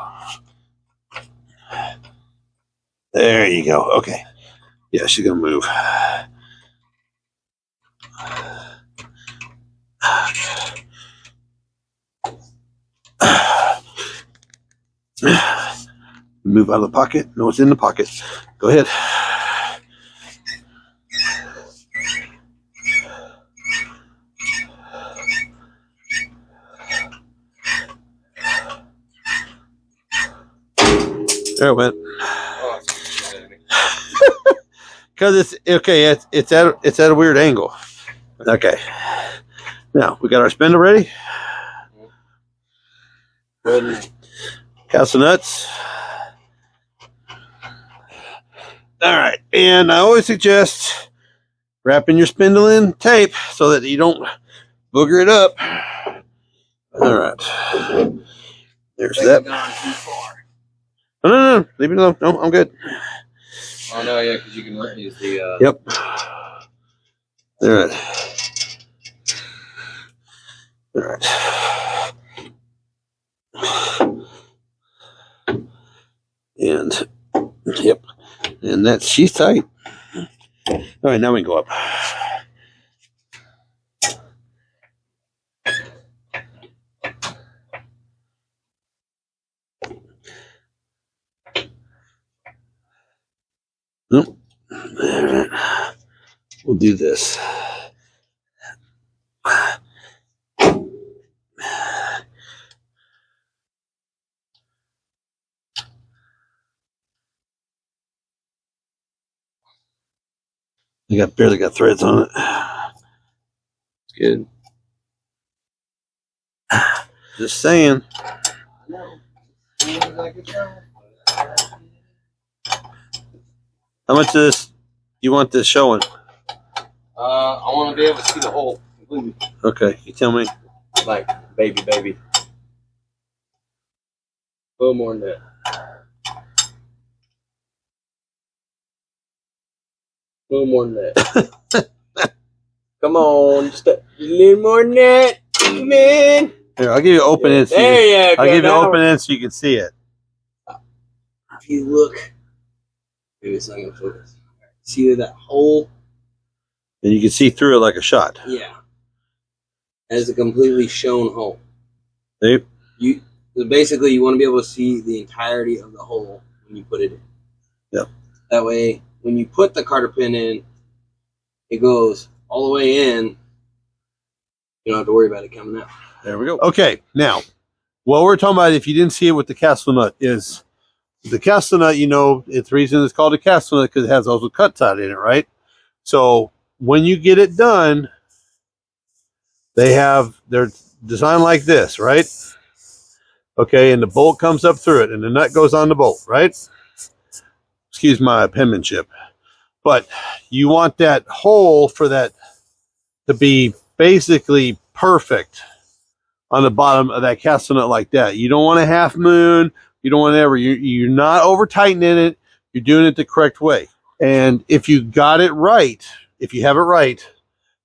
There you go. Okay. Yeah, she's going to move. Move out of the pocket. No, it's in the pocket. Go ahead. There it went. Because it's okay. It's at a weird angle. Okay. Now we got our spindle ready. Good. Castle nuts. All right, and I always suggest wrapping your spindle in tape so that you don't booger it up. All right. There's that. No, leave it alone. No, I'm good. Oh no, yeah, because you can use the. Yep. All right. All right. And yep. And she's tight. All right, now we can go up. Nope. All right. We'll do this. I barely got threads on it. It's good. Just saying. How much of this do you want this showing? I want to be able to see the hole completely. Okay, you tell me. Like, baby. A little more than that. A little more than that. Come on, just a little more than that, man. Here, I'll give you open end. There you go. I'll give you open end so you can see it. If you look, maybe it's not gonna focus. See that hole? And you can see through it like a shot. Yeah. has a completely shown hole. Yep. Basically, you want to be able to see the entirety of the hole when you put it in. Yep. That way, when you put the carter pin in, it goes all the way in. You don't have to worry about it coming out. There we go. Okay, now, what we're talking about, if you didn't see it with the castle nut, is the castle nut, you know, it's the reason it's called a castle nut because it has those cuts out in it, right? So when you get it done, they're designed like this, right? Okay, and the bolt comes up through it, and the nut goes on the bolt, right? Excuse my penmanship. But you want that hole for that to be basically perfect on the bottom of that castle nut like that. You don't want a half moon. You don't want ever. You're not over tightening it. You're doing it the correct way. And if you got it right, if you have it right,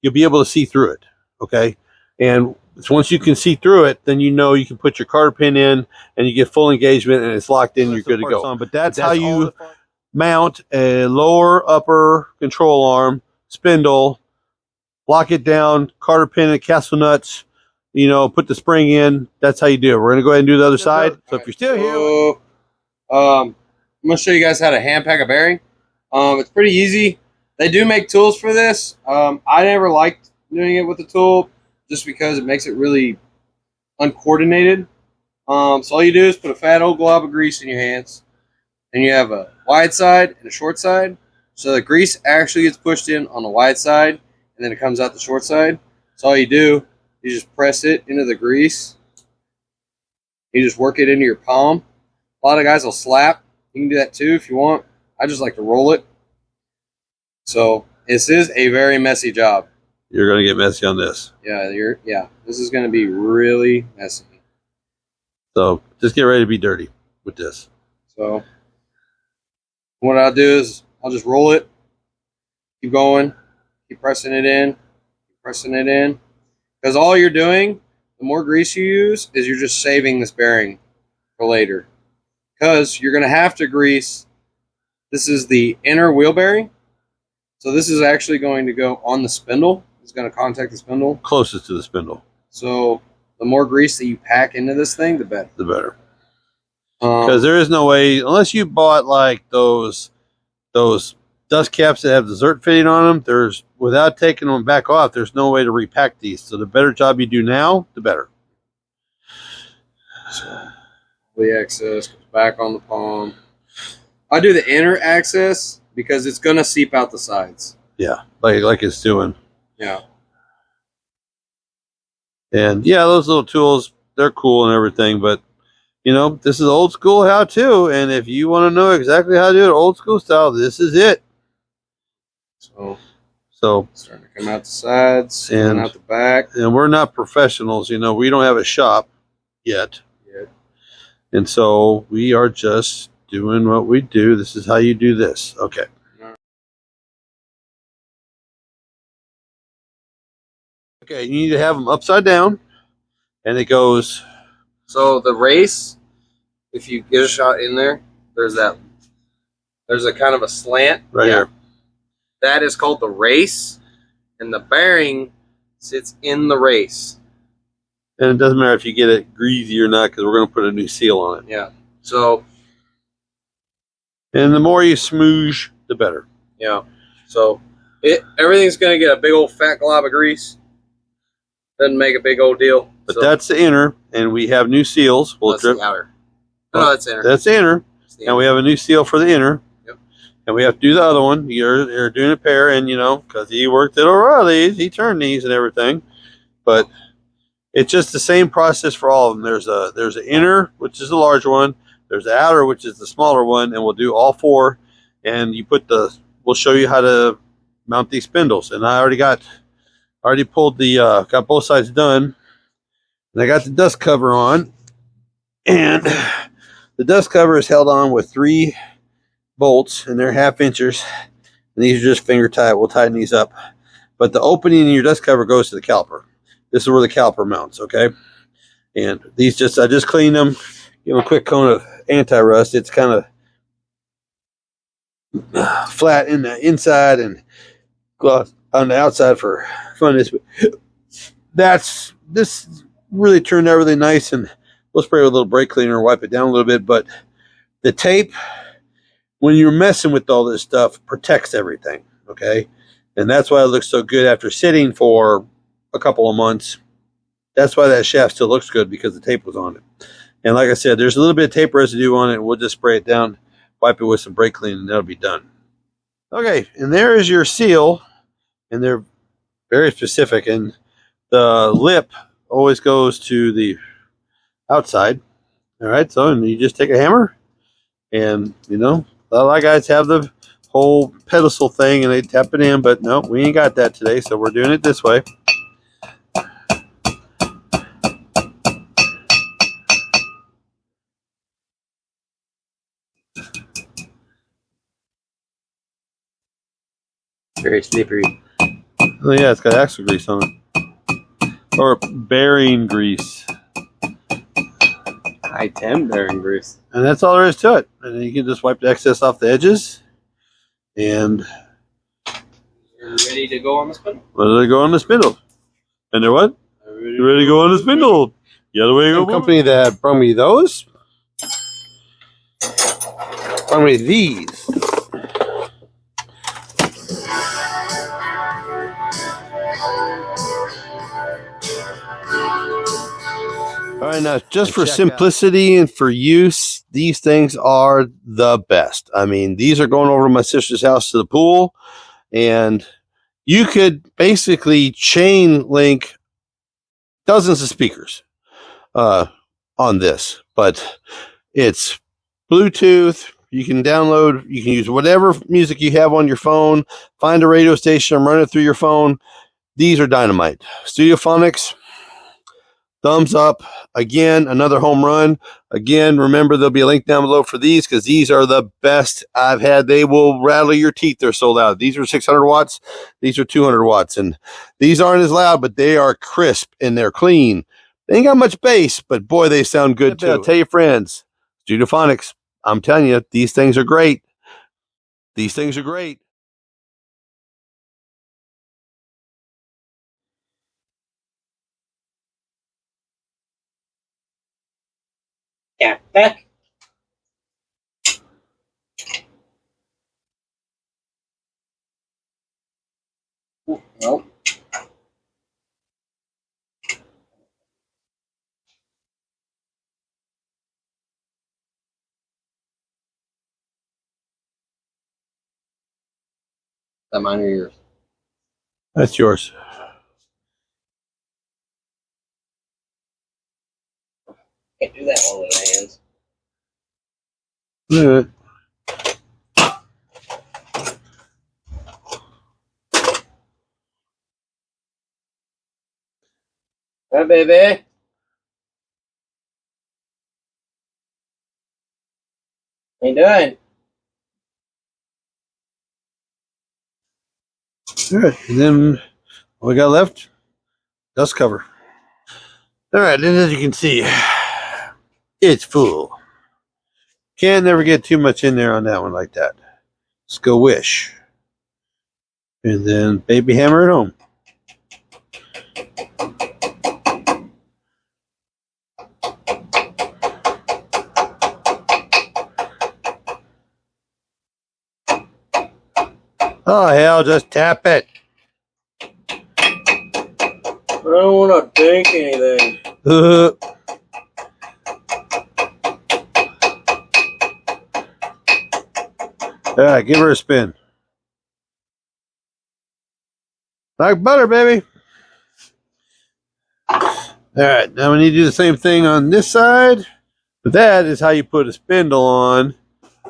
you'll be able to see through it. Okay. And once you can see through it, then you know you can put your carter pin in and you get full engagement and it's locked in. You're good to go. But that's how you mount a lower upper control arm spindle, lock it down, carter pin and castle nuts. You know, put the spring in. That's how you do it. We're going to go ahead and do the other side. So if you're still here. I'm going to show you guys how to hand pack a bearing. It's pretty easy. They do make tools for this. I never liked doing it with the tool just because it makes it really uncoordinated. So all you do is put a fat old glob of grease in your hands. And you have a wide side and a short side. So the grease actually gets pushed in on the wide side and then it comes out the short side. So all you do, you just press it into the grease. You just work it into your palm. A lot of guys will slap. You can do that too if you want. I just like to roll it. So this is a very messy job. You're going to get messy on this. Yeah, this is going to be really messy. So just get ready to be dirty with this. So what I'll do is I'll just roll it. Keep going. Keep pressing it in. Keep pressing it in. Because all you're doing, the more grease you use, is you're just saving this bearing for later. Because you're going to have to grease. This is the inner wheel bearing. So this is actually going to go on the spindle. It's going to contact the spindle. Closest to the spindle. So the more grease that you pack into this thing, the better. The better. Because there is no way, unless you bought like those dust caps that have dessert fitting on them, without taking them back off, there's no way to repack these. So the better job you do now, the better. So the excess goes back on the palm. I do the inner access because it's going to seep out the sides. Yeah, like it's doing. Yeah. And yeah, those little tools, they're cool and everything, but you know, this is old school how-to, and if you want to know exactly how to do it old school style, this is it. So starting to come out the sides and out the back. And we're not professionals, you know, we don't have a shop yet. And so we are just doing what we do. This is how you do this. Okay. Okay, you need to have them upside down, and it goes. So the race, if you get a shot in there, there's a kind of a slant right here. That is called the race, and the bearing sits in the race. And it doesn't matter if you get it greasy or not, because we're going to put a new seal on it. Yeah. So. And the more you smoosh, the better. Yeah. So everything's going to get a big old fat glob of grease. Doesn't make a big old deal. But that's the inner, and we have new seals. That's the outer. No, that's inner. That's the inner. And we have a new seal for the inner. Yep. And we have to do the other one. You're doing a pair, and you know, because he worked at O'Reilly's, he turned these and everything. But it's just the same process for all of them. There's an inner, which is the large one. There's the outer, which is the smaller one, and we'll do all four. And we'll show you how to mount these spindles. And I already pulled got both sides done. And I got the dust cover on. And the dust cover is held on with 3 bolts, and they're 1/2 inches. And these are just finger tight. We'll tighten these up. But the opening in your dust cover goes to the caliper. This is where the caliper mounts, okay? And these I just cleaned them, give them a quick coat of anti-rust. It's kind of flat in the inside and gloss on the outside for funness. this really turned out really nice, and we'll spray with a little brake cleaner and wipe it down a little bit. But the tape, when you're messing with all this stuff, protects everything. Okay, and that's why it looks so good after sitting for a couple of months. That's why that shaft still looks good, because the tape was on it. And like I said, there's a little bit of tape residue on it. We'll just spray it down, wipe it with some brake cleaner, and that'll be done. Okay, and there is your seal, and they're very specific. And the lip always goes to the outside. All right, so and you just take a hammer, and you know, a lot of guys have the whole pedestal thing and they tap it in, but no, we ain't got that today, so we're doing it this way. Very slippery. Oh yeah, it's got axle grease on it, or bearing grease, High temp bearing grease. and that's all there is to it. And then you can just wipe the excess off the edges, and You're ready to go on the spindle? let it go on the spindle. And they're what? You're ready to go on the spindle. The other way you go. Company that brought me those brought me these. All right, now just for simplicity and for use, these things are the best. I mean, these are going over to my sister's house to the pool, and you could basically chain link dozens of speakers on this, but it's Bluetooth. You can download, you can use whatever music you have on your phone, find a radio station and run it through your phone. These are dynamite. Studiophonics, thumbs up. Again, another home run. Again, remember there'll be a link down below for these, because these are the best I've had. They will rattle your teeth. They're sold out. These are 600 watts. These are 200 watts. And these aren't as loud, but they are crisp and they're clean. They ain't got much bass, but boy, they sound good too. Tell your friends. Studiophonics. I'm telling you, these things are great. These things are great. Yeah, back. Nope. That mine or yours? That's yours. Can't do that one with my hands. All right. Hi, baby. How you doing? All right, and then what we got left? Dust cover. All right, and as you can see, it's full. Can't never get too much in there on that one like that. Let's go wish. And then baby hammer it home. Oh hell, just tap it. I don't want to drink anything. All right, give her a spin. Like butter, baby. All right, now we need to do the same thing on this side. But that is how you put a spindle on.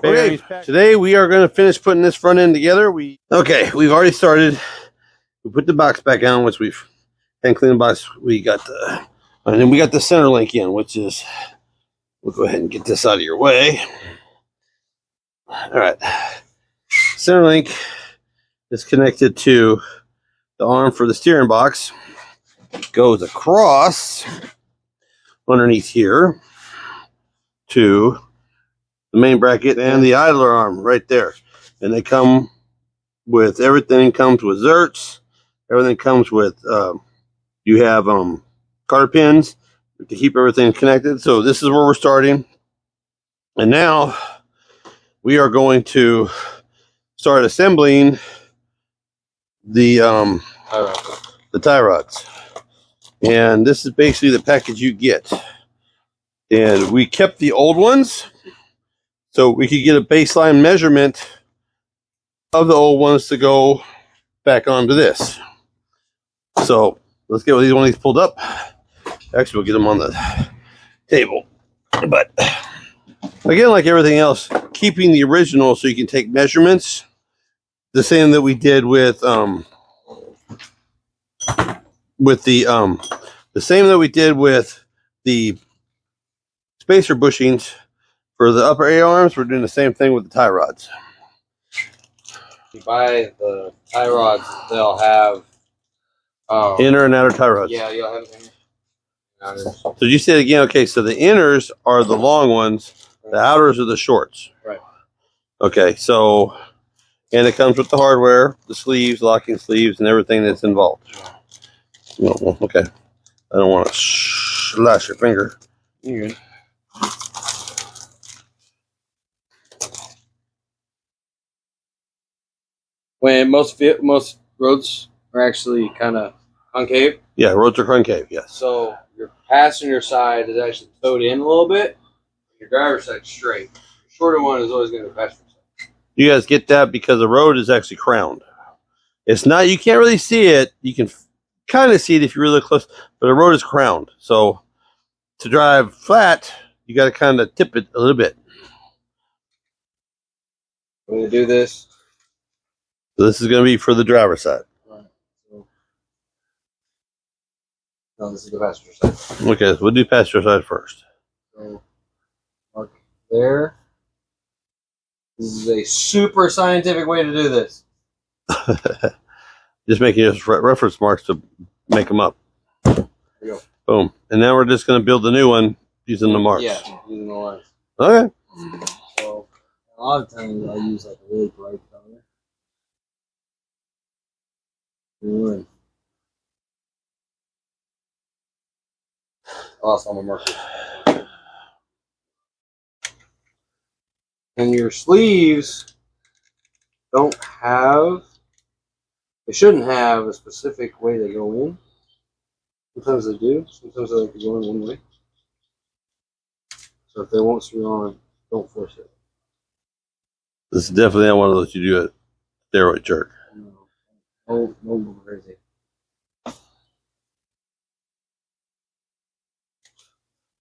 Okay, today we are going to finish putting this front end together. We've already started. We put the box back on, which we've and clean the box. We got the, and then we got the center link in, which is, we'll go ahead and get this out of your way. All right, center link is connected to the arm for the steering box. It goes across underneath here to the main bracket and the idler arm right there. And they come with everything. Comes with zerts. Everything comes with You have cotter pins to keep everything connected. So this is where we're starting. And now we are going to start assembling the tie rods. And this is basically the package you get. And we kept the old ones so we could get a baseline measurement of the old ones to go back onto this. So let's get one of these pulled up. Actually, we'll get them on the table. But again, like everything else, keeping the original so you can take measurements. The same that we did with the same that we did with the spacer bushings for the upper A arms. We're doing the same thing with the tie rods. You buy the tie rods, they'll have Inner and outer tie rods. yeah, you'll have inner and outers. So you say it again. Okay, so the inners are the long ones, the outers are the shorts. Right. Okay, so and it comes with the hardware, the sleeves, locking sleeves, and everything that's involved. Oh, well, okay. I don't want to slash your finger. You're good. When most roads are actually kind of concave, Yeah, roads are concave, yes. so your passenger side is actually towed in a little bit. Your driver's side straight. The shorter one is always going to be passenger side. You guys get that because the road is actually crowned. It's not, you can't really see it. You can kind of see it if you're really close, but the road is crowned. So to drive flat, you got to kind of tip it a little bit. When you do this, So this is going to be for the driver's side. right, so, no, this is the passenger side. Okay, so we'll do passenger side first. So, mark there. This is a super scientific way to do this. Just making just reference marks to make them up. There you go. Boom. And now we're just going to build the new one using the marks. Yeah, using the lines. Okay. So a lot of times I use like a really bright color. I lost all my markers. And your sleeves don't have, they shouldn't have a specific way they go in. Sometimes they do. Sometimes they like to go in one way. So if they won't screw on, don't force it. This is definitely not one of those you do a steroid jerk. No crazy.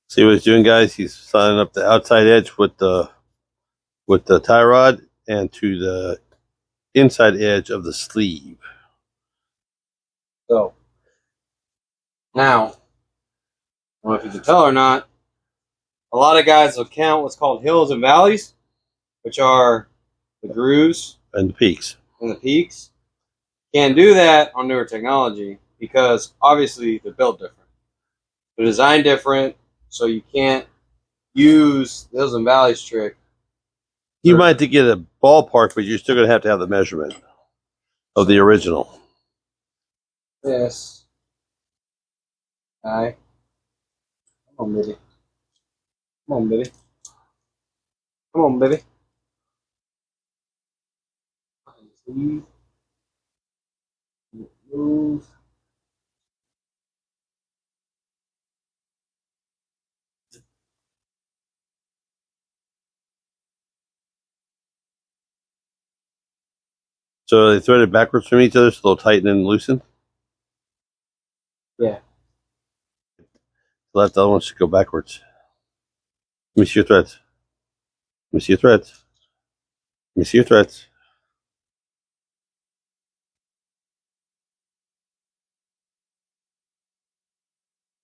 See what he's doing, guys? He's signing up the outside edge with the tie rod and to the inside edge of the sleeve. So now, I don't know if you can tell or not, a lot of guys will count what's called hills and valleys, which are the grooves And the peaks. and the peaks. Can't do that on newer technology because obviously they're built different. They're designed different, so you can't use the hills and valleys trick. You might have to get a ballpark, but you're still going to have the measurement of the original. Yes. Alright. Come on, baby. Come on, baby. Come on, baby. Move. So they threaded backwards from each other so they'll tighten and loosen? Yeah. Left, the other one should go backwards. Let me see your threads. Let me see your threads. Let me see your threads.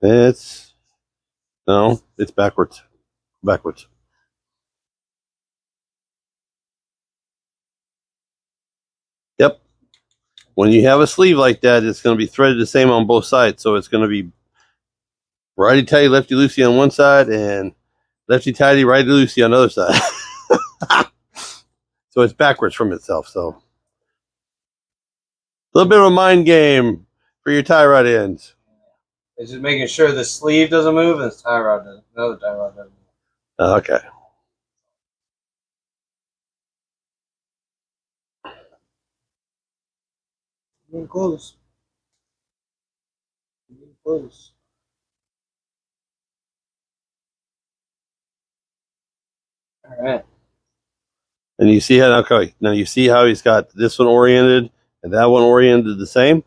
It's backwards. Backwards. Yep. When you have a sleeve like that, it's going to be threaded the same on both sides. So it's going to be righty-tighty, lefty-loosey on one side and lefty-tighty, righty-loosey on the other side. So it's backwards from itself. So a little bit of a mind game for your tie rod ends. It's just making sure the sleeve doesn't move and the tie rod doesn't. Another tie rod doesn't move. Okay. Getting close. Getting close. All right. And you see how, okay, now you see how he's got this one oriented and that one oriented the same?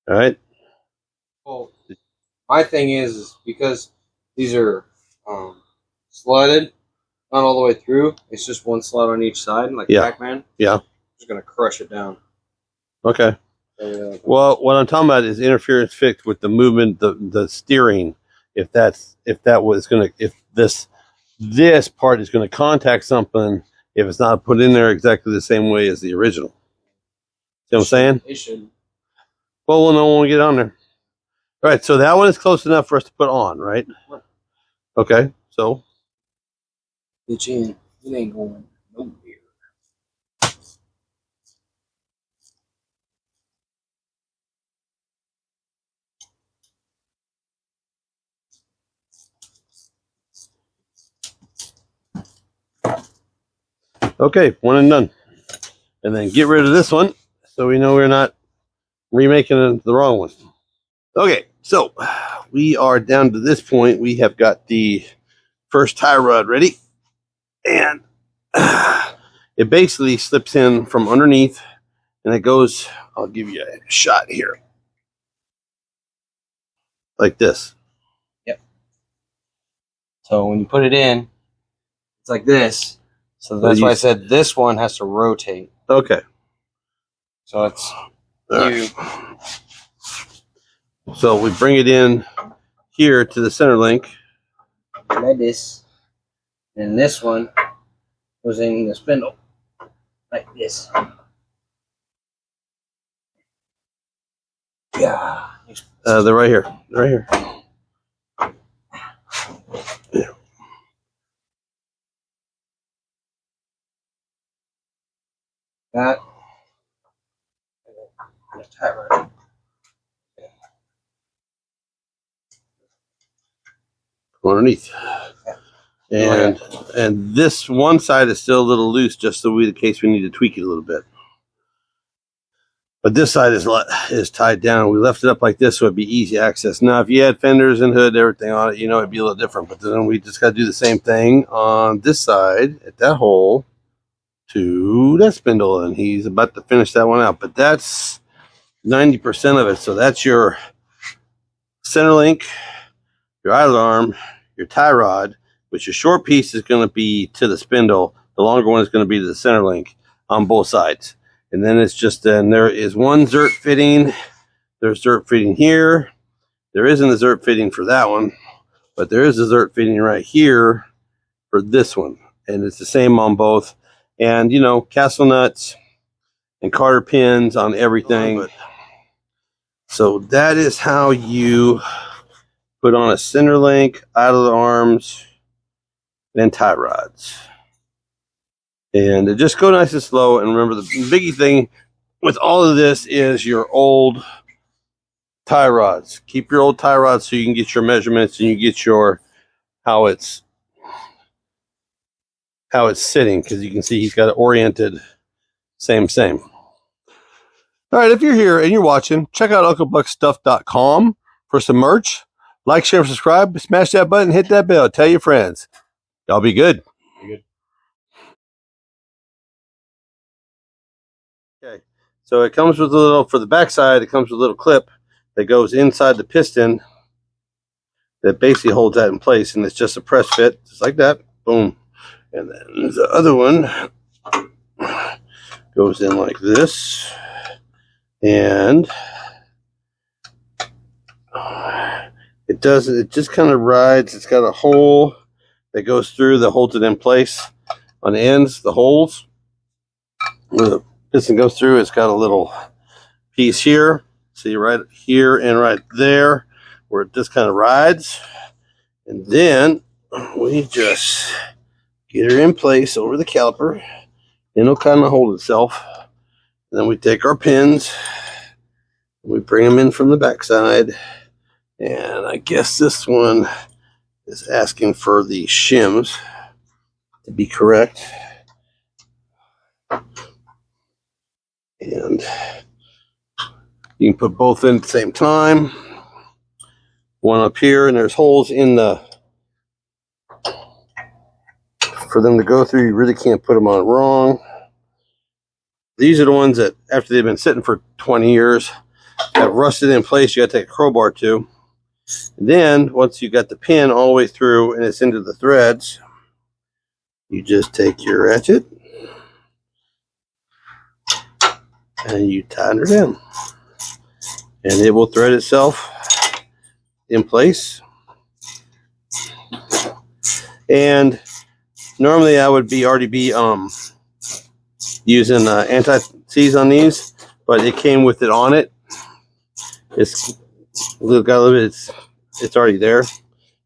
All right. Well, my thing is because these are slotted, not all the way through. It's just one slot on each side, like Pac-Man. Yeah. Just gonna crush it down. Okay. Well, what I'm talking about is interference fixed with the movement, the steering. If this part is going to contact something, if it's not put in there exactly the same way as the original. See what I'm saying? It should. Well, we'll know when we get on there. All right, so that one is close enough for us to put on, right? Okay, so. Pitch in. It ain't going nowhere. Okay, one and done. And then get rid of this one so we know we're not remaking the wrong one. Okay, so we are down to this point. We have got the first tie rod ready. And it basically slips in from underneath and it goes, I'll give you a shot here. Like this. Yep. So when you put it in, it's like this. So that's why I said this one has to rotate. Okay. So it's Right. So we bring it in here to the center link. like this. And this one goes in the spindle. Like this. Yeah. They're right here. They're right here. Yeah. That. Underneath. And this one side is still a little loose, just so in case we need to tweak it a little bit. But this side is tied down. We left it up like this so it'd be easy access. Now, if you had fenders and hood, everything on it, it'd be a little different. But then we just got to do the same thing on this side at that hole to that spindle. And he's about to finish that one out. But that's 90% of it. So that's your center link, your idler arm, your tie rod, which your short piece is going to be to the spindle. The longer one is going to be to the center link on both sides. And then it's just, then there is one zert fitting. There's zert fitting here. There isn't a zert fitting for that one, but there is a zert fitting right here for this one. And it's the same on both. And, castle nuts and Carter pins on everything. So that is how you put on a center link, idler arms, and tie rods. And just go nice and slow. And remember, the biggie thing with all of this is your old tie rods. Keep your old tie rods so you can get your measurements and you get your how it's sitting, because you can see he's got it oriented same. All right, if you're here and you're watching, check out unclebuckstuff.com for some merch. Like, share, subscribe, smash that button, hit that bell, tell your friends. Y'all be good. Okay, so it comes with a little, for the backside, it comes with a little clip that goes inside the piston that basically holds that in place, and it's just a press fit, just like that. Boom. And then the other one goes in like this, and it just kind of rides. It's got a hole that goes through that holds it in place on the ends, the holes where the piston goes through. It's got a little piece here, see right here and right there, where it just kind of rides. And then we just get her in place over the caliper, and it'll kind of hold itself. And then we take our pins, and we bring them in from the backside, And I guess this one is asking for the shims to be correct. And you can put both in at the same time. One up here, and there's holes in the for them to go through. You really can't put them on wrong. These are the ones that after they've been sitting for 20 years have rusted in place. You got to take a crowbar to. And then once you got the pin all the way through and it's into the threads, you just take your ratchet and you tighten her down, and it will thread itself in place. And normally I would already be using anti-seize on these, but it came with it on it. It's got a little bit. It's already there,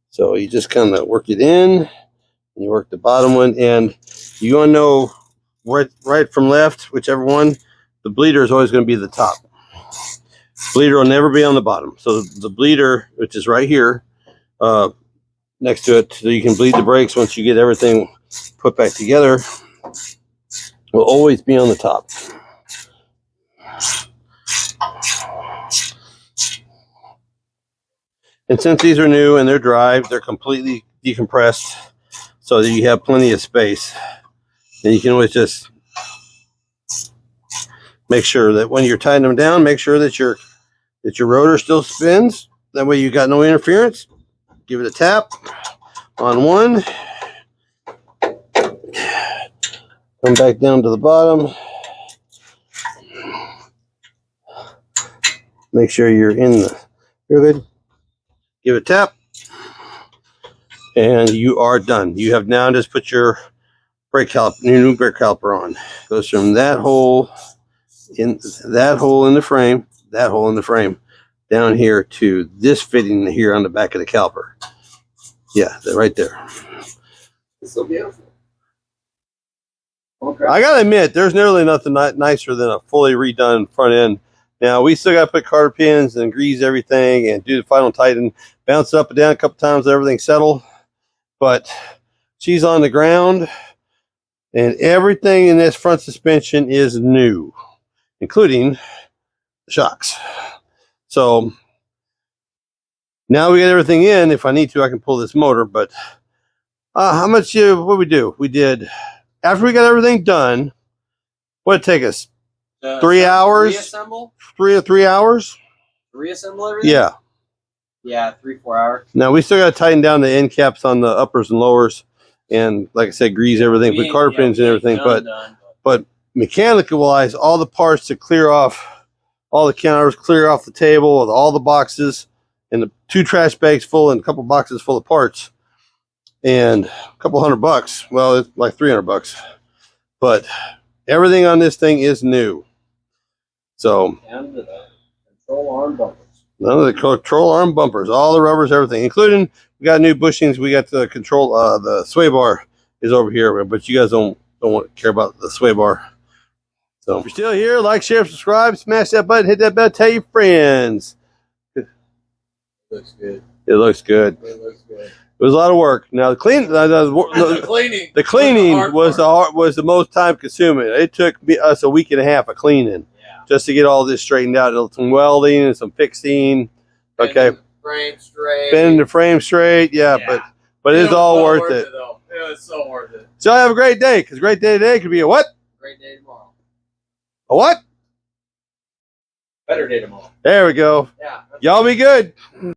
so you just kind of work it in, and you work the bottom one, and you want to know right from left, whichever one. The bleeder is always going to be the top. Bleeder will never be on the bottom. So the bleeder, which is right here, next to it, so you can bleed the brakes once you get everything put back together, will always be on the top. And since these are new and they're dry, they're completely decompressed, so that you have plenty of space. And you can always just make sure that when you're tightening them down, make sure that your rotor still spins. That way you got no interference. Give it a tap on one. Come back down to the bottom. Make sure you're in the good. Give it a tap. And you are done. You have now just put your brake caliper, new brake caliper on. Goes from that hole in the frame, down here to this fitting here on the back of the caliper. Yeah, right there. It's so beautiful. Okay. I gotta admit, there's nearly nothing nicer than a fully redone front end. Now we still gotta put carter pins and grease everything and do the final tighten, bounce it up and down a couple times, let everything settle. But she's on the ground, and everything in this front suspension is new, including the shocks. So now we got everything in. If I need to, I can pull this motor. But how much? What we do? We did after we got everything done. What did it take us? 3 hours. Reassemble? 3 hours. Reassemble everything? Yeah. Yeah, 3-4 hours. Now we still got to tighten down the end caps on the uppers and lowers, and like I said, grease everything, put carter pins and everything. But mechanical wise, all the parts to clear off, all the counters, clear off the table with all the boxes, and the 2 trash bags full and a couple boxes full of parts, and a couple $100. Well, it's like $300, but everything on this thing is new. So And the control arm bumpers. none of the control arm bumpers, all the rubbers, everything, including we got new bushings. We got the control, the sway bar is over here, but you guys don't care about the sway bar. So if you're still here, like, share, subscribe, smash that button, hit that bell, tell your friends. Looks good. It looks good. It looks good. It was a lot of work. Now the cleaning was the most time consuming. It took us a week and a half of cleaning just to get all this straightened out. Some welding and some fixing. Okay. Bending the frame straight. Yeah. But it's all worth it. Though. It was so worth it. So have a great day, because a great day today could be a what? Great day tomorrow. A what? Better day tomorrow. There we go. Yeah. Y'all be good.